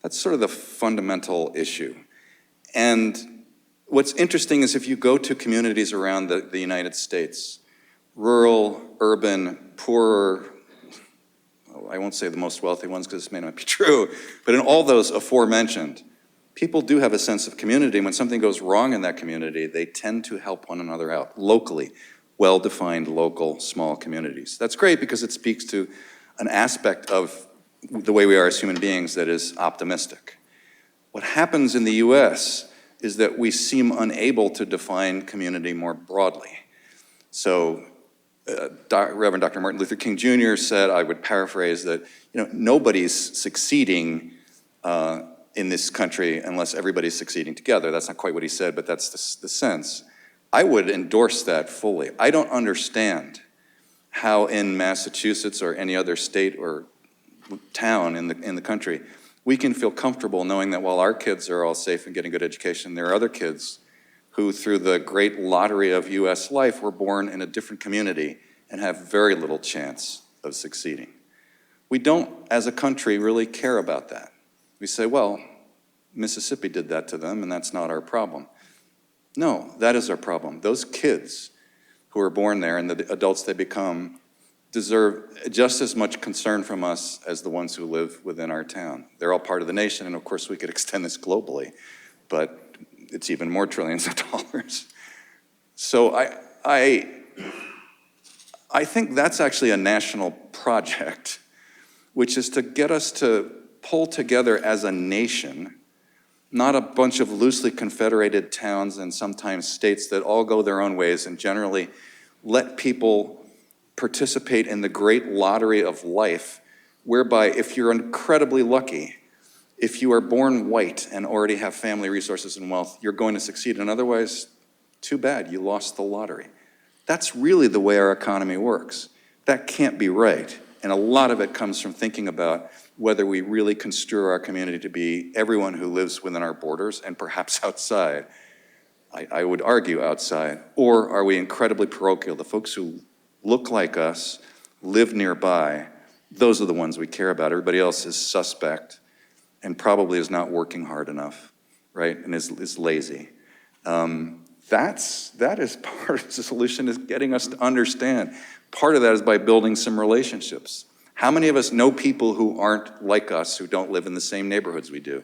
That's sort of the fundamental issue. And what's interesting is if you go to communities around the United States, rural, urban, poorer, I won't say the most wealthy ones because this may not be true, but in all those aforementioned, people do have a sense of community. When something goes wrong in that community, they tend to help one another out locally, well-defined local small communities. That's great because it speaks to an aspect of the way we are as human beings that is optimistic. What happens in the US is that we seem unable to define community more broadly. So Reverend Dr. Martin Luther King Jr. said, I would paraphrase that, nobody's succeeding in this country unless everybody's succeeding together. That's not quite what he said, but that's the sense. I would endorse that fully. I don't understand how in Massachusetts or any other state or town in the country, we can feel comfortable knowing that while our kids are all safe and getting good education, there are other kids who, through the great lottery of US life, were born in a different community and have very little chance of succeeding. We don't, as a country, really care about that. We say, well, Mississippi did that to them, and that's not our problem. No, that is our problem. Those kids who are born there and the adults they become deserve just as much concern from us as the ones who live within our town. They're all part of the nation, and of course we could extend this globally, but it's even more trillions of dollars. So I think that's actually a national project, which is to get us to pull together as a nation, not a bunch of loosely confederated towns and sometimes states that all go their own ways and generally let people participate in the great lottery of life, whereby if you're incredibly lucky, if you are born white and already have family resources and wealth, you're going to succeed, and otherwise, too bad, you lost the lottery. That's really the way our economy works. That can't be right, and a lot of it comes from thinking about whether we really construe our community to be everyone who lives within our borders and perhaps outside. I would argue outside. Or are we incredibly parochial? The folks who look like us, live nearby, those are the ones we care about. Everybody else is suspect and probably is not working hard enough, right? And is lazy. That is part of the solution, is getting us to understand. Part of that is by building some relationships. How many of us know people who aren't like us, who don't live in the same neighborhoods we do?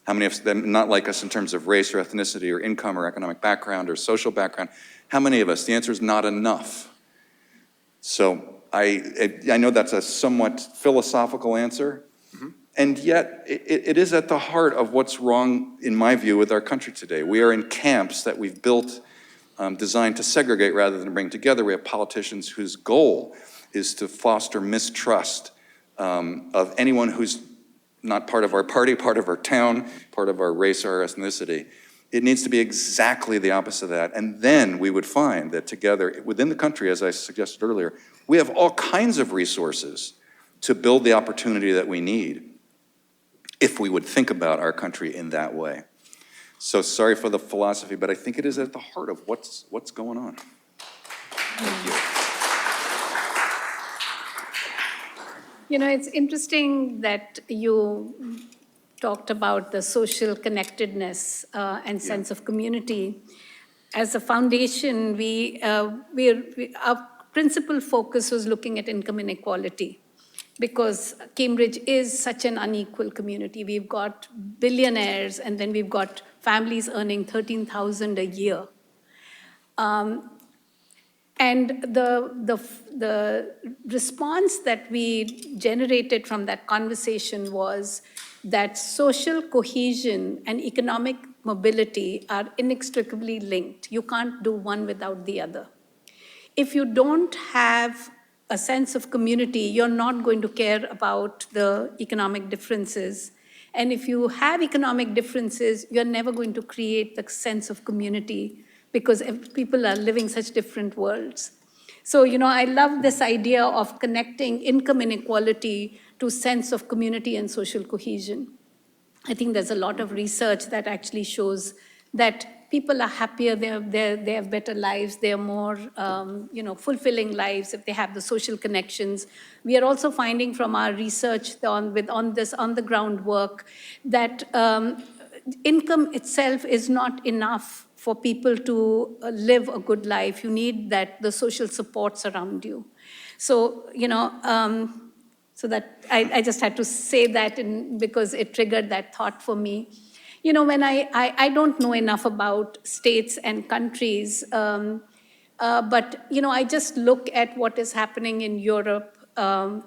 How many of them not like us in terms of race or ethnicity or income or economic background or social background? How many of us? The answer is not enough. So I know that's a somewhat philosophical answer, and yet it is at the heart of what's wrong, in my view, with our country today. We are in camps that we've built designed to segregate rather than bring together. We have politicians whose goal is to foster mistrust of anyone who's not part of our party, part of our town, part of our race or our ethnicity. It needs to be exactly the opposite of that. And then we would find that together, within the country, as I suggested earlier, we have all kinds of resources to build the opportunity that we need if we would think about our country in that way. So sorry for the philosophy, but I think it is at the heart of what's going on. Thank you. You know, it's interesting that you talked about the social connectedness and sense of community. As a foundation, our principal focus was looking at income inequality, because Cambridge is such an unequal community. We've got billionaires, and then we've got families earning $13,000 a year. And the response that we generated from that conversation was that social cohesion and economic mobility are inextricably linked. You can't do one without the other. If you don't have a sense of community, you're not going to care about the economic differences. And if you have economic differences, you're never going to create the sense of community, because people are living such different worlds. So, I love this idea of connecting income inequality to sense of community and social cohesion. I think there's a lot of research that actually shows that people are happier, they have better lives, they're more, fulfilling lives if they have the social connections. We are also finding from our research on this on-the-ground work that income itself is not enough for people to live a good life. You need the social supports around you. So, so that I just had to say that because it triggered that thought for me. When I don't know enough about states and countries, but, I just look at what is happening in Europe.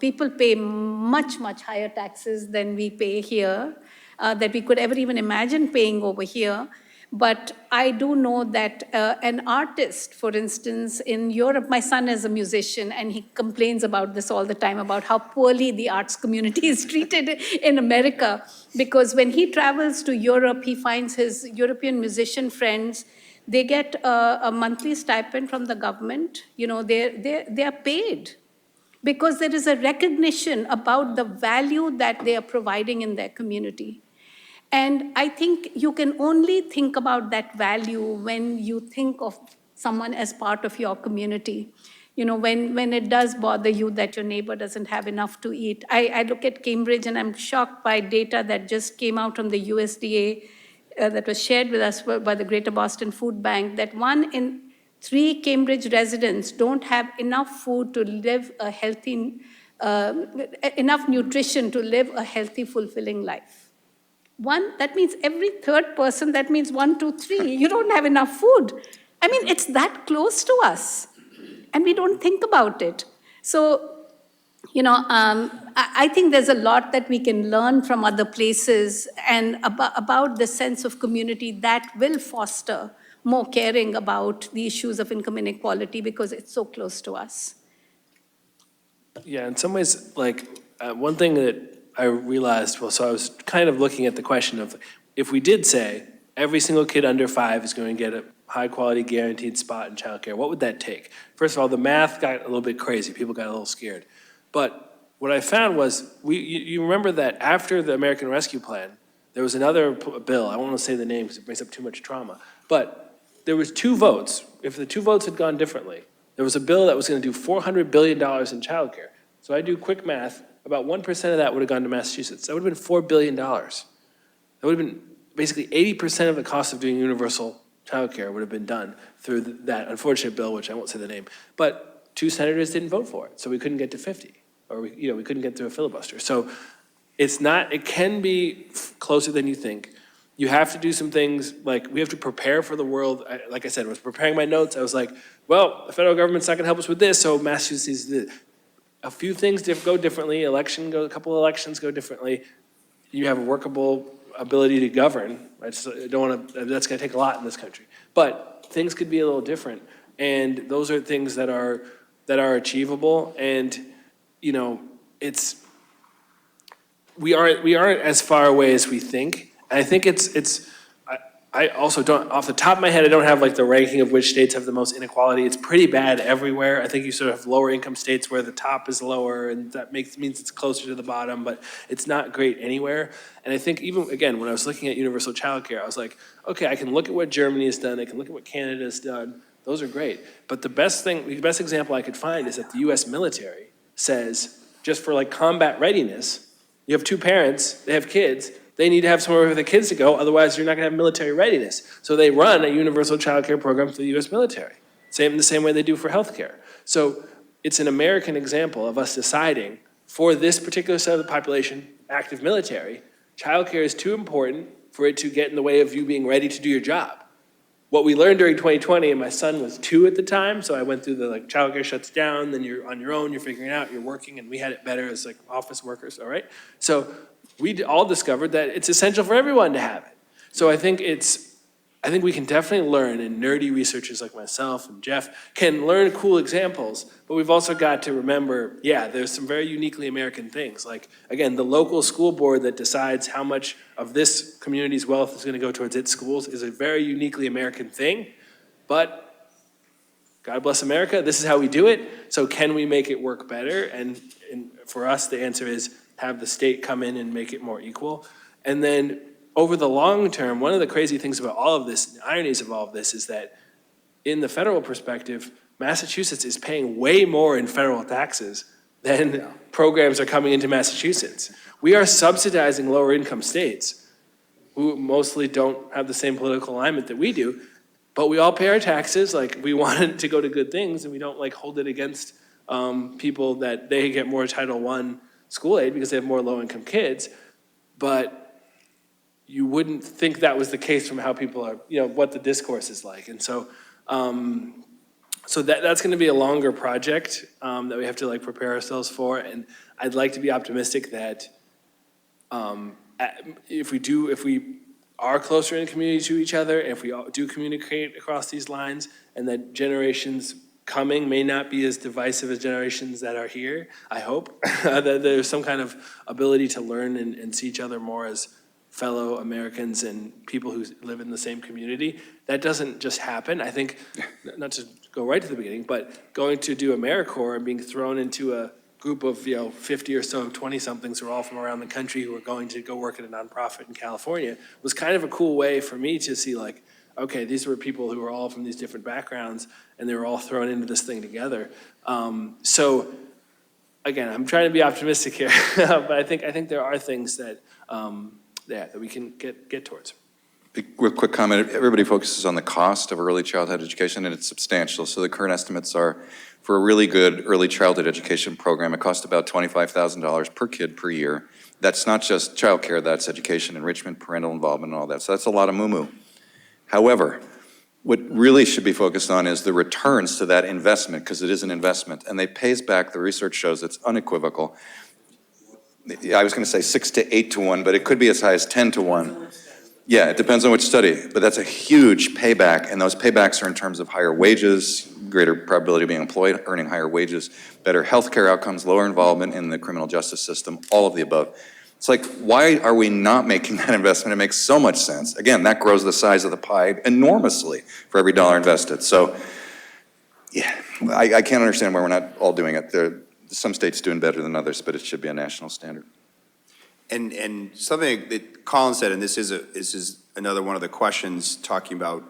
People pay much, much higher taxes than we pay here, that we could ever even imagine paying over here. But I do know that an artist, for instance, in Europe, my son is a musician, and he complains about this all the time, about how poorly the arts community is treated in America. Because when he travels to Europe, he finds his European musician friends, they get a monthly stipend from the government. They are paid because there is a recognition about the value that they are providing in their community. And I think you can only think about that value when you think of someone as part of your community. When it does bother you that your neighbor doesn't have enough to eat. I look at Cambridge and I'm shocked by data that just came out from the USDA that was shared with us by the Greater Boston Food Bank, that 1 in 3 Cambridge residents don't have enough food to live a healthy, enough nutrition to live a healthy, fulfilling life. That means every third person, that means 1, 2, 3, you don't have enough food. I mean, it's that close to us, and we don't think about it. So, I think there's a lot that we can learn from other places and about the sense of community that will foster more caring about the issues of income inequality because it's so close to us. Yeah, in some ways, one thing that I realized, so I was kind of looking at the question of, if we did say every single kid under 5 is going to get a high-quality guaranteed spot in childcare, what would that take? First of all, the math got a little bit crazy. People got a little scared. But what I found was, you remember that after the American Rescue Plan, there was another bill. I won't want to say the name because it brings up too much trauma. But there was 2 votes. If the 2 votes had gone differently, there was a bill that was going to do $400 billion in childcare. So I do quick math. About 1% of that would have gone to Massachusetts. That would have been $4 billion. That would have been basically 80% of the cost of doing universal childcare would have been done through that unfortunate bill, which I won't say the name. But 2 senators didn't vote for it, so we couldn't get to 50, or we couldn't get through a filibuster. So it can be closer than you think. You have to do some things, like we have to prepare for the world. Like I said, I was preparing my notes. I was like, well, the federal government's not gonna help us with this, so Massachusetts did. A few things go differently. A couple of elections go differently. You have a workable ability to govern. That's going to take a lot in this country. But things could be a little different, and those are things that are achievable. And we aren't as far away as we think. And I think I also don't, off the top of my head, I don't have the ranking of which states have the most inequality. It's pretty bad everywhere. I think you sort of have lower income states where the top is lower, and that means it's closer to the bottom, but it's not great anywhere. And I think even, again, when I was looking at universal childcare, I was like, okay, I can look at what Germany has done, I can look at what Canada has done, those are great. But the best example I could find is that the US military says, just for combat readiness, you have 2 parents, they have kids, they need to have somewhere for the kids to go, otherwise you're not gonna have military readiness. So they run a universal child care program for the US military, the same way they do for healthcare. So it's an American example of us deciding, for this particular set of the population, active military, childcare is too important for it to get in the way of you being ready to do your job. What we learned during 2020, and my son was 2 at the time, so I went through the childcare shuts down, then you're on your own, you're figuring it out, you're working, and we had it better as office workers, all right? So we all discovered that it's essential for everyone to have it. So I think we can definitely learn, and nerdy researchers like myself and Jeff can learn cool examples, but we've also got to remember, there's some very uniquely American things. Again, the local school board that decides how much of this community's wealth is gonna go towards its schools is a very uniquely American thing, but God bless America, this is how we do it, so can we make it work better? And for us, the answer is have the state come in and make it more equal. And then over the long term, one of the crazy things about all of this, the ironies of all of this, is that in the federal perspective, Massachusetts is paying way more in federal taxes than programs are coming into Massachusetts. We are subsidizing lower income states who mostly don't have the same political alignment that we do, but we all pay our taxes, like we want it to go to good things, and we don't like hold it against people that they get more Title I school aid because they have more low-income kids. But you wouldn't think that was the case from how people are, what the discourse is like. And so that's going to be a longer project that we have to like prepare ourselves for. And I'd like to be optimistic that if we are closer in community to each other, if we do communicate across these lines, and that generations coming may not be as divisive as generations that are here, I hope, that there's some kind of ability to learn and see each other more as fellow Americans and people who live in the same community. That doesn't just happen. I think, not to go right to the beginning, but going to do AmeriCorps and being thrown into a group of 50 or so 20-somethings who are all from around the country who are going to go work at a nonprofit in California was kind of a cool way for me to see like, okay, these were people who were all from these different backgrounds and they were all thrown into this thing together. So again, I'm trying to be optimistic here, but I think there are things that that we can get towards. Real quick comment, everybody focuses on the cost of early childhood education, and it's substantial. So the current estimates are, for a really good early childhood education program, it costs about $25,000 per kid per year. That's not just childcare, that's education, enrichment, parental involvement, and all that. So that's a lot of moo-moo. However, what really should be focused on is the returns to that investment, because it is an investment, and it pays back, the research shows it's unequivocal. I was going to say 6 to 8 to 1, but it could be as high as 10 to 1. Yeah, it depends on which study, but that's a huge payback, and those paybacks are in terms of higher wages, greater probability of being employed, earning higher wages, better healthcare outcomes, lower involvement in the criminal justice system, all of the above. It's like, why are we not making that investment? It makes so much sense. Again, that grows the size of the pie enormously for every dollar invested. So, yeah, I can't understand why we're not all doing it. Some states doing better than others, but it should be a national standard. And something that Colin said, and this is another one of the questions talking about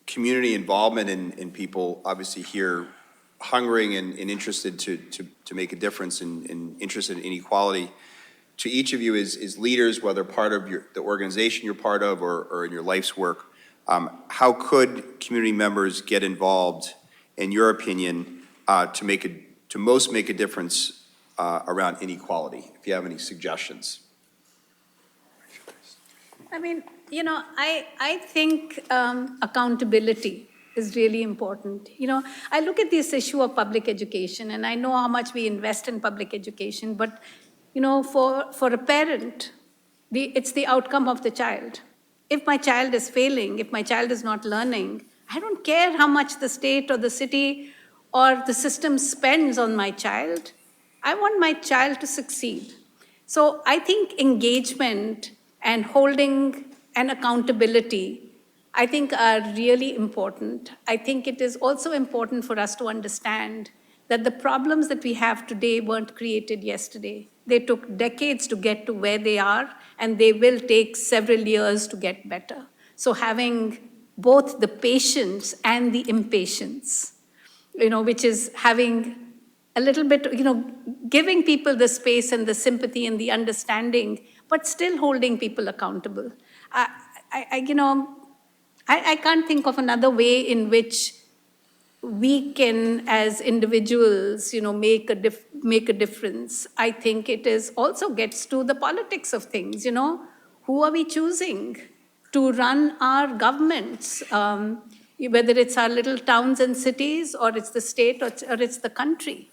community involvement in people obviously here hungering and interested to make a difference and interested in inequality. To each of you as leaders, whether part of the organization you're part of or in your life's work, how could community members get involved, in your opinion, to most make a difference around inequality, if you have any suggestions? I mean, I think accountability is really important. I look at this issue of public education, and I know how much we invest in public education, but, for a parent, it's the outcome of the child. If my child is failing, if my child is not learning, I don't care how much the state or the city or the system spends on my child. I want my child to succeed. So I think engagement and holding and accountability, I think are really important. I think it is also important for us to understand that the problems that we have today weren't created yesterday. They took decades to get to where they are, and they will take several years to get better. So having both the patience and the impatience, which is having a little bit, giving people the space and the sympathy and the understanding, but still holding people accountable. I can't think of another way in which we can, as individuals, make a difference. I think it is also gets to the politics of things. Who are we choosing to run our governments? Whether it's our little towns and cities, or it's the state, or it's the country.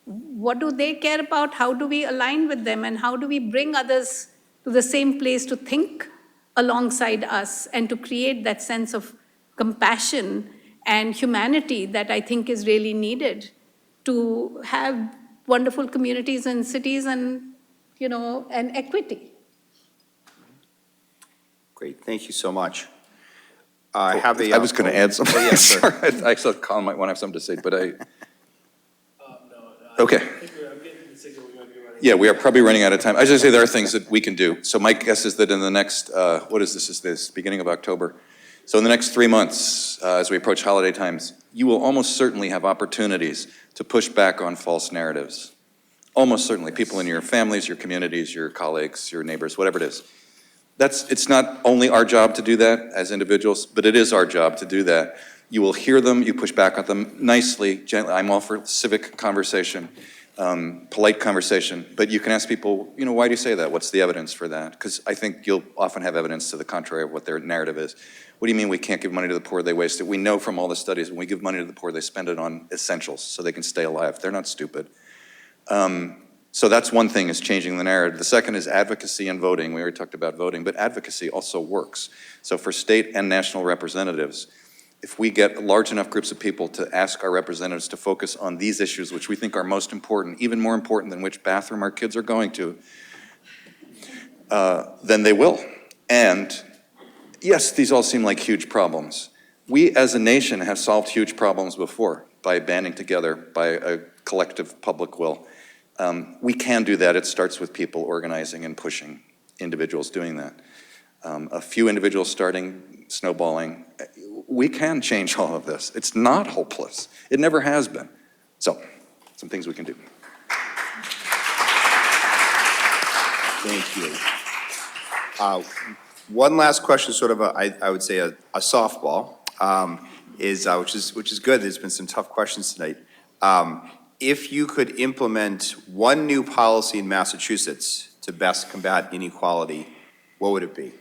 What do they care about? How do we align with them? And how do we bring others to the same place to think alongside us and to create that sense of compassion and humanity that I think is really needed to have wonderful communities and cities and, and equity. Great, thank you so much. I have a. I was going to add something. Yeah, sure. Sorry, I thought Colin might want to have something to say, but I. Okay. Yeah, we are probably running out of time. I was going to say there are things that we can do. So my guess is that in the next, what is this? Is this beginning of October? So in the next 3 months, as we approach holiday times, you will almost certainly have opportunities to push back on false narratives. Almost certainly, people in your families, your communities, your colleagues, your neighbors, whatever it is. It's not only our job to do that as individuals, but it is our job to do that. You will hear them, you push back on them nicely, gently. I'm all for civic conversation, polite conversation, but you can ask people, why do you say that? What's the evidence for that? Because I think you'll often have evidence to the contrary of what their narrative is. What do you mean we can't give money to the poor, they waste it? We know from all the studies, when we give money to the poor, they spend it on essentials so they can stay alive. They're not stupid. So that's one thing, is changing the narrative. The second is advocacy and voting. We already talked about voting, but advocacy also works. So for state and national representatives, if we get large enough groups of people to ask our representatives to focus on these issues, which we think are most important, even more important than which bathroom our kids are going to, then they will. And yes, these all seem like huge problems. We as a nation have solved huge problems before by banding together, by a collective public will. We can do that. It starts with people organizing and pushing, individuals doing that. A few individuals starting, snowballing. We can change all of this. It's not hopeless. It never has been. So, some things we can do. Thank you. One last question, sort of I would say a softball, which is good. There's been some tough questions tonight. If you could implement one new policy in Massachusetts to best combat inequality, what would it be?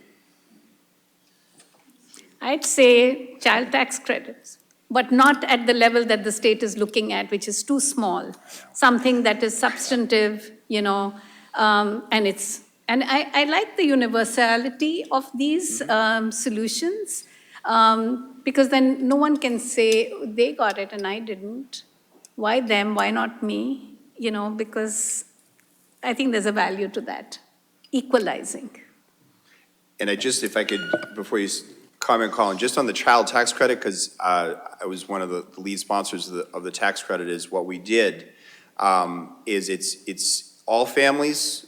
I'd say child tax credits, but not at the level that the state is looking at, which is too small. Something that is substantive, and I like the universality of these solutions, because then no one can say they got it and I didn't. Why them? Why not me? Because I think there's a value to that, equalizing. And if I could, before you comment, Colin, just on the child tax credit, because I was one of the lead sponsors of the tax credit, is what we did is it's all families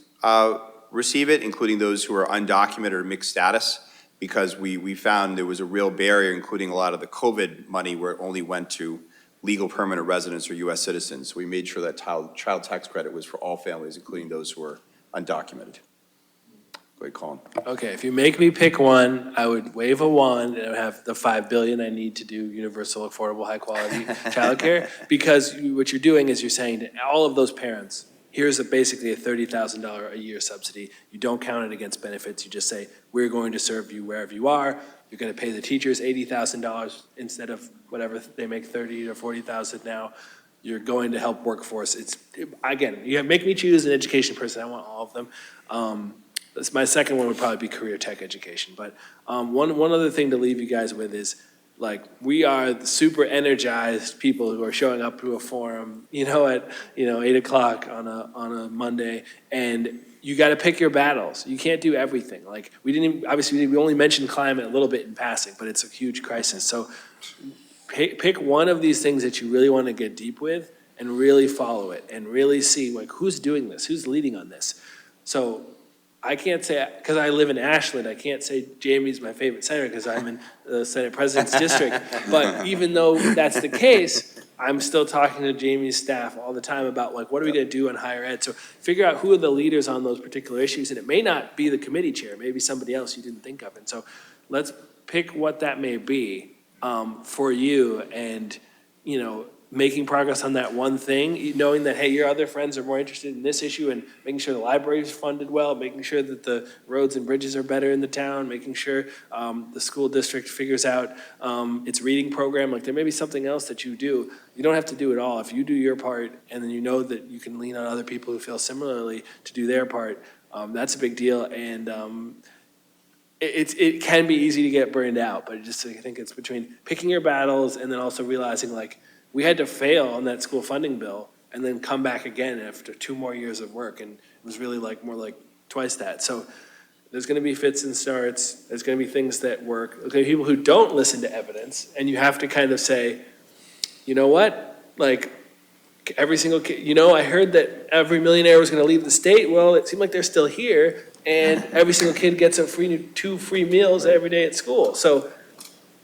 receive it, including those who are undocumented or mixed status, because we found there was a real barrier, including a lot of the COVID money where it only went to legal permanent residents or U.S. citizens. So we made sure that child tax credit was for all families, including those who are undocumented. Go ahead, Colin. Okay, if you make me pick one, I would wave a wand and I would have the $5 billion I need to do universal, affordable, high-quality childcare. Because what you're doing is you're saying to all of those parents, here's basically a $30,000 a year subsidy. You don't count it against benefits. You just say, we're going to serve you wherever you are. You're going to pay the teachers $80,000 instead of whatever they make $30,000 or $40,000 now. You're going to help workforce. Again, you make me choose an education person. I want all of them. My second one would probably be career tech education. But one other thing to leave you guys with is, we are the super energized people who are showing up to a forum, at 8 o'clock on a Monday, and you got to pick your battles. You can't do everything. We only mentioned climate a little bit in passing, but it's a huge crisis. So pick one of these things that you really want to get deep with and really follow it and really see who's doing this, who's leading on this. So I can't say, because I live in Ashland, I can't say Jamie's my favorite senator because I'm in the Senate President's District. But even though that's the case, I'm still talking to Jamie's staff all the time about what are we going to do on higher ed. So figure out who are the leaders on those particular issues. And it may not be the committee chair, maybe somebody else you didn't think of. And so let's pick what that may be for you, and, making progress on that one thing, knowing that, hey, your other friends are more interested in this issue, and making sure the library is funded well, making sure that the roads and bridges are better in the town, making sure the school district figures out its reading program. There may be something else that you do. You don't have to do it all. If you do your part, and then you know that you can lean on other people who feel similarly to do their part, that's a big deal. And it can be easy to get burned out, but I think it's between picking your battles and then also realizing, we had to fail on that school funding bill and then come back again after 2 more years of work, and it was really more like twice that. So There's going to be fits and starts. There's going to be things that work. There's going to be people who don't listen to evidence, and you have to kind of say, you know what? Like, every single kid, I heard that every millionaire was going to leave the state. Well, it seemed like they're still here, and every single kid gets two free meals every day at school. So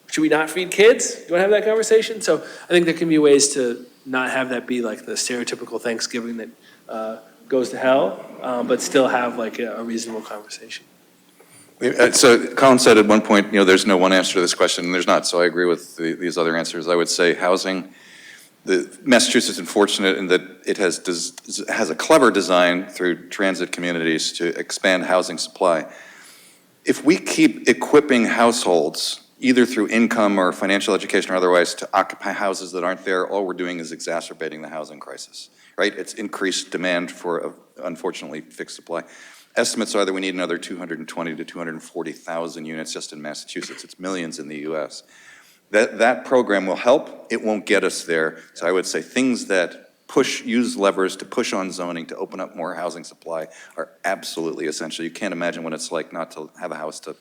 should we not feed kids? Do you want to have that conversation? So I think there can be ways to not have that be like the stereotypical Thanksgiving that goes to hell, but still have like a reasonable conversation. So Colin said at one point, there's no one answer to this question, and there's not, so I agree with these other answers. I would say housing. Massachusetts is unfortunate in that it has a clever design through transit communities to expand housing supply. If we keep equipping households, either through income or financial education or otherwise, to occupy houses that aren't there, all we're doing is exacerbating the housing crisis, right? It's increased demand for, unfortunately, fixed supply. Estimates are that we need another 220 to 240,000 units just in Massachusetts. It's millions in the US. That program will help. It won't get us there. So I would say things that use levers to push on zoning to open up more housing supply are absolutely essential. You can't imagine what it's like not to have a house to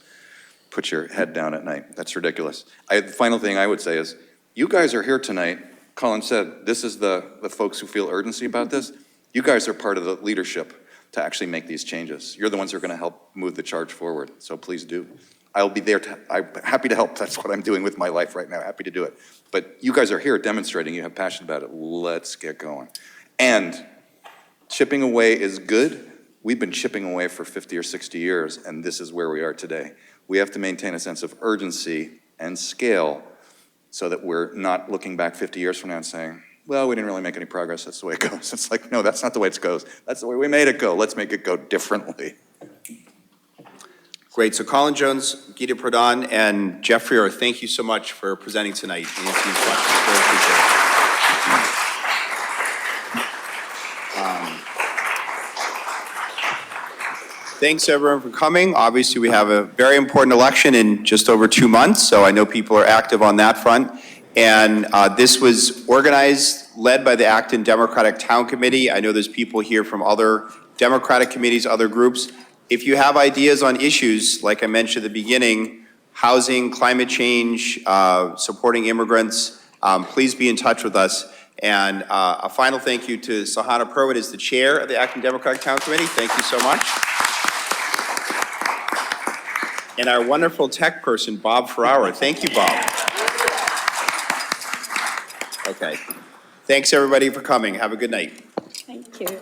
put your head down at night. That's ridiculous. The final thing I would say is, you guys are here tonight. Colin said, this is the folks who feel urgency about this. You guys are part of the leadership to actually make these changes. You're the ones who are going to help move the charge forward, so please do. I'll be there, I'm happy to help. That's what I'm doing with my life right now, happy to do it. But you guys are here demonstrating you have passion about it. Let's get going. And chipping away is good. We've been chipping away for 50 or 60 years, and this is where we are today. We have to maintain a sense of urgency and scale so that we're not looking back 50 years from now and saying, well, we didn't really make any progress, that's the way it goes. It's like, no, that's not the way it goes. That's the way we made it go. Let's make it go differently. Great. So Colin Jones, Gita Pradhan, and Jeff Freer, thank you so much for presenting tonight and answering these questions. Really appreciate it. Thanks everyone for coming. Obviously, we have a very important election in just over 2 months, so I know people are active on that front. And this was organized, led by the Acton Democratic Town Committee. I know there's people here from other Democratic committees, other groups. If you have ideas on issues, like I mentioned at the beginning, housing, climate change, supporting immigrants, please be in touch with us. And a final thank you to Sahana Purwitt, as the chair of the Acton Democratic Town Committee. Thank you so much. And our wonderful tech person, Bob Ferrauer. Thank you, Bob. Okay. Thanks, everybody, for coming. Have a good night. Thank you.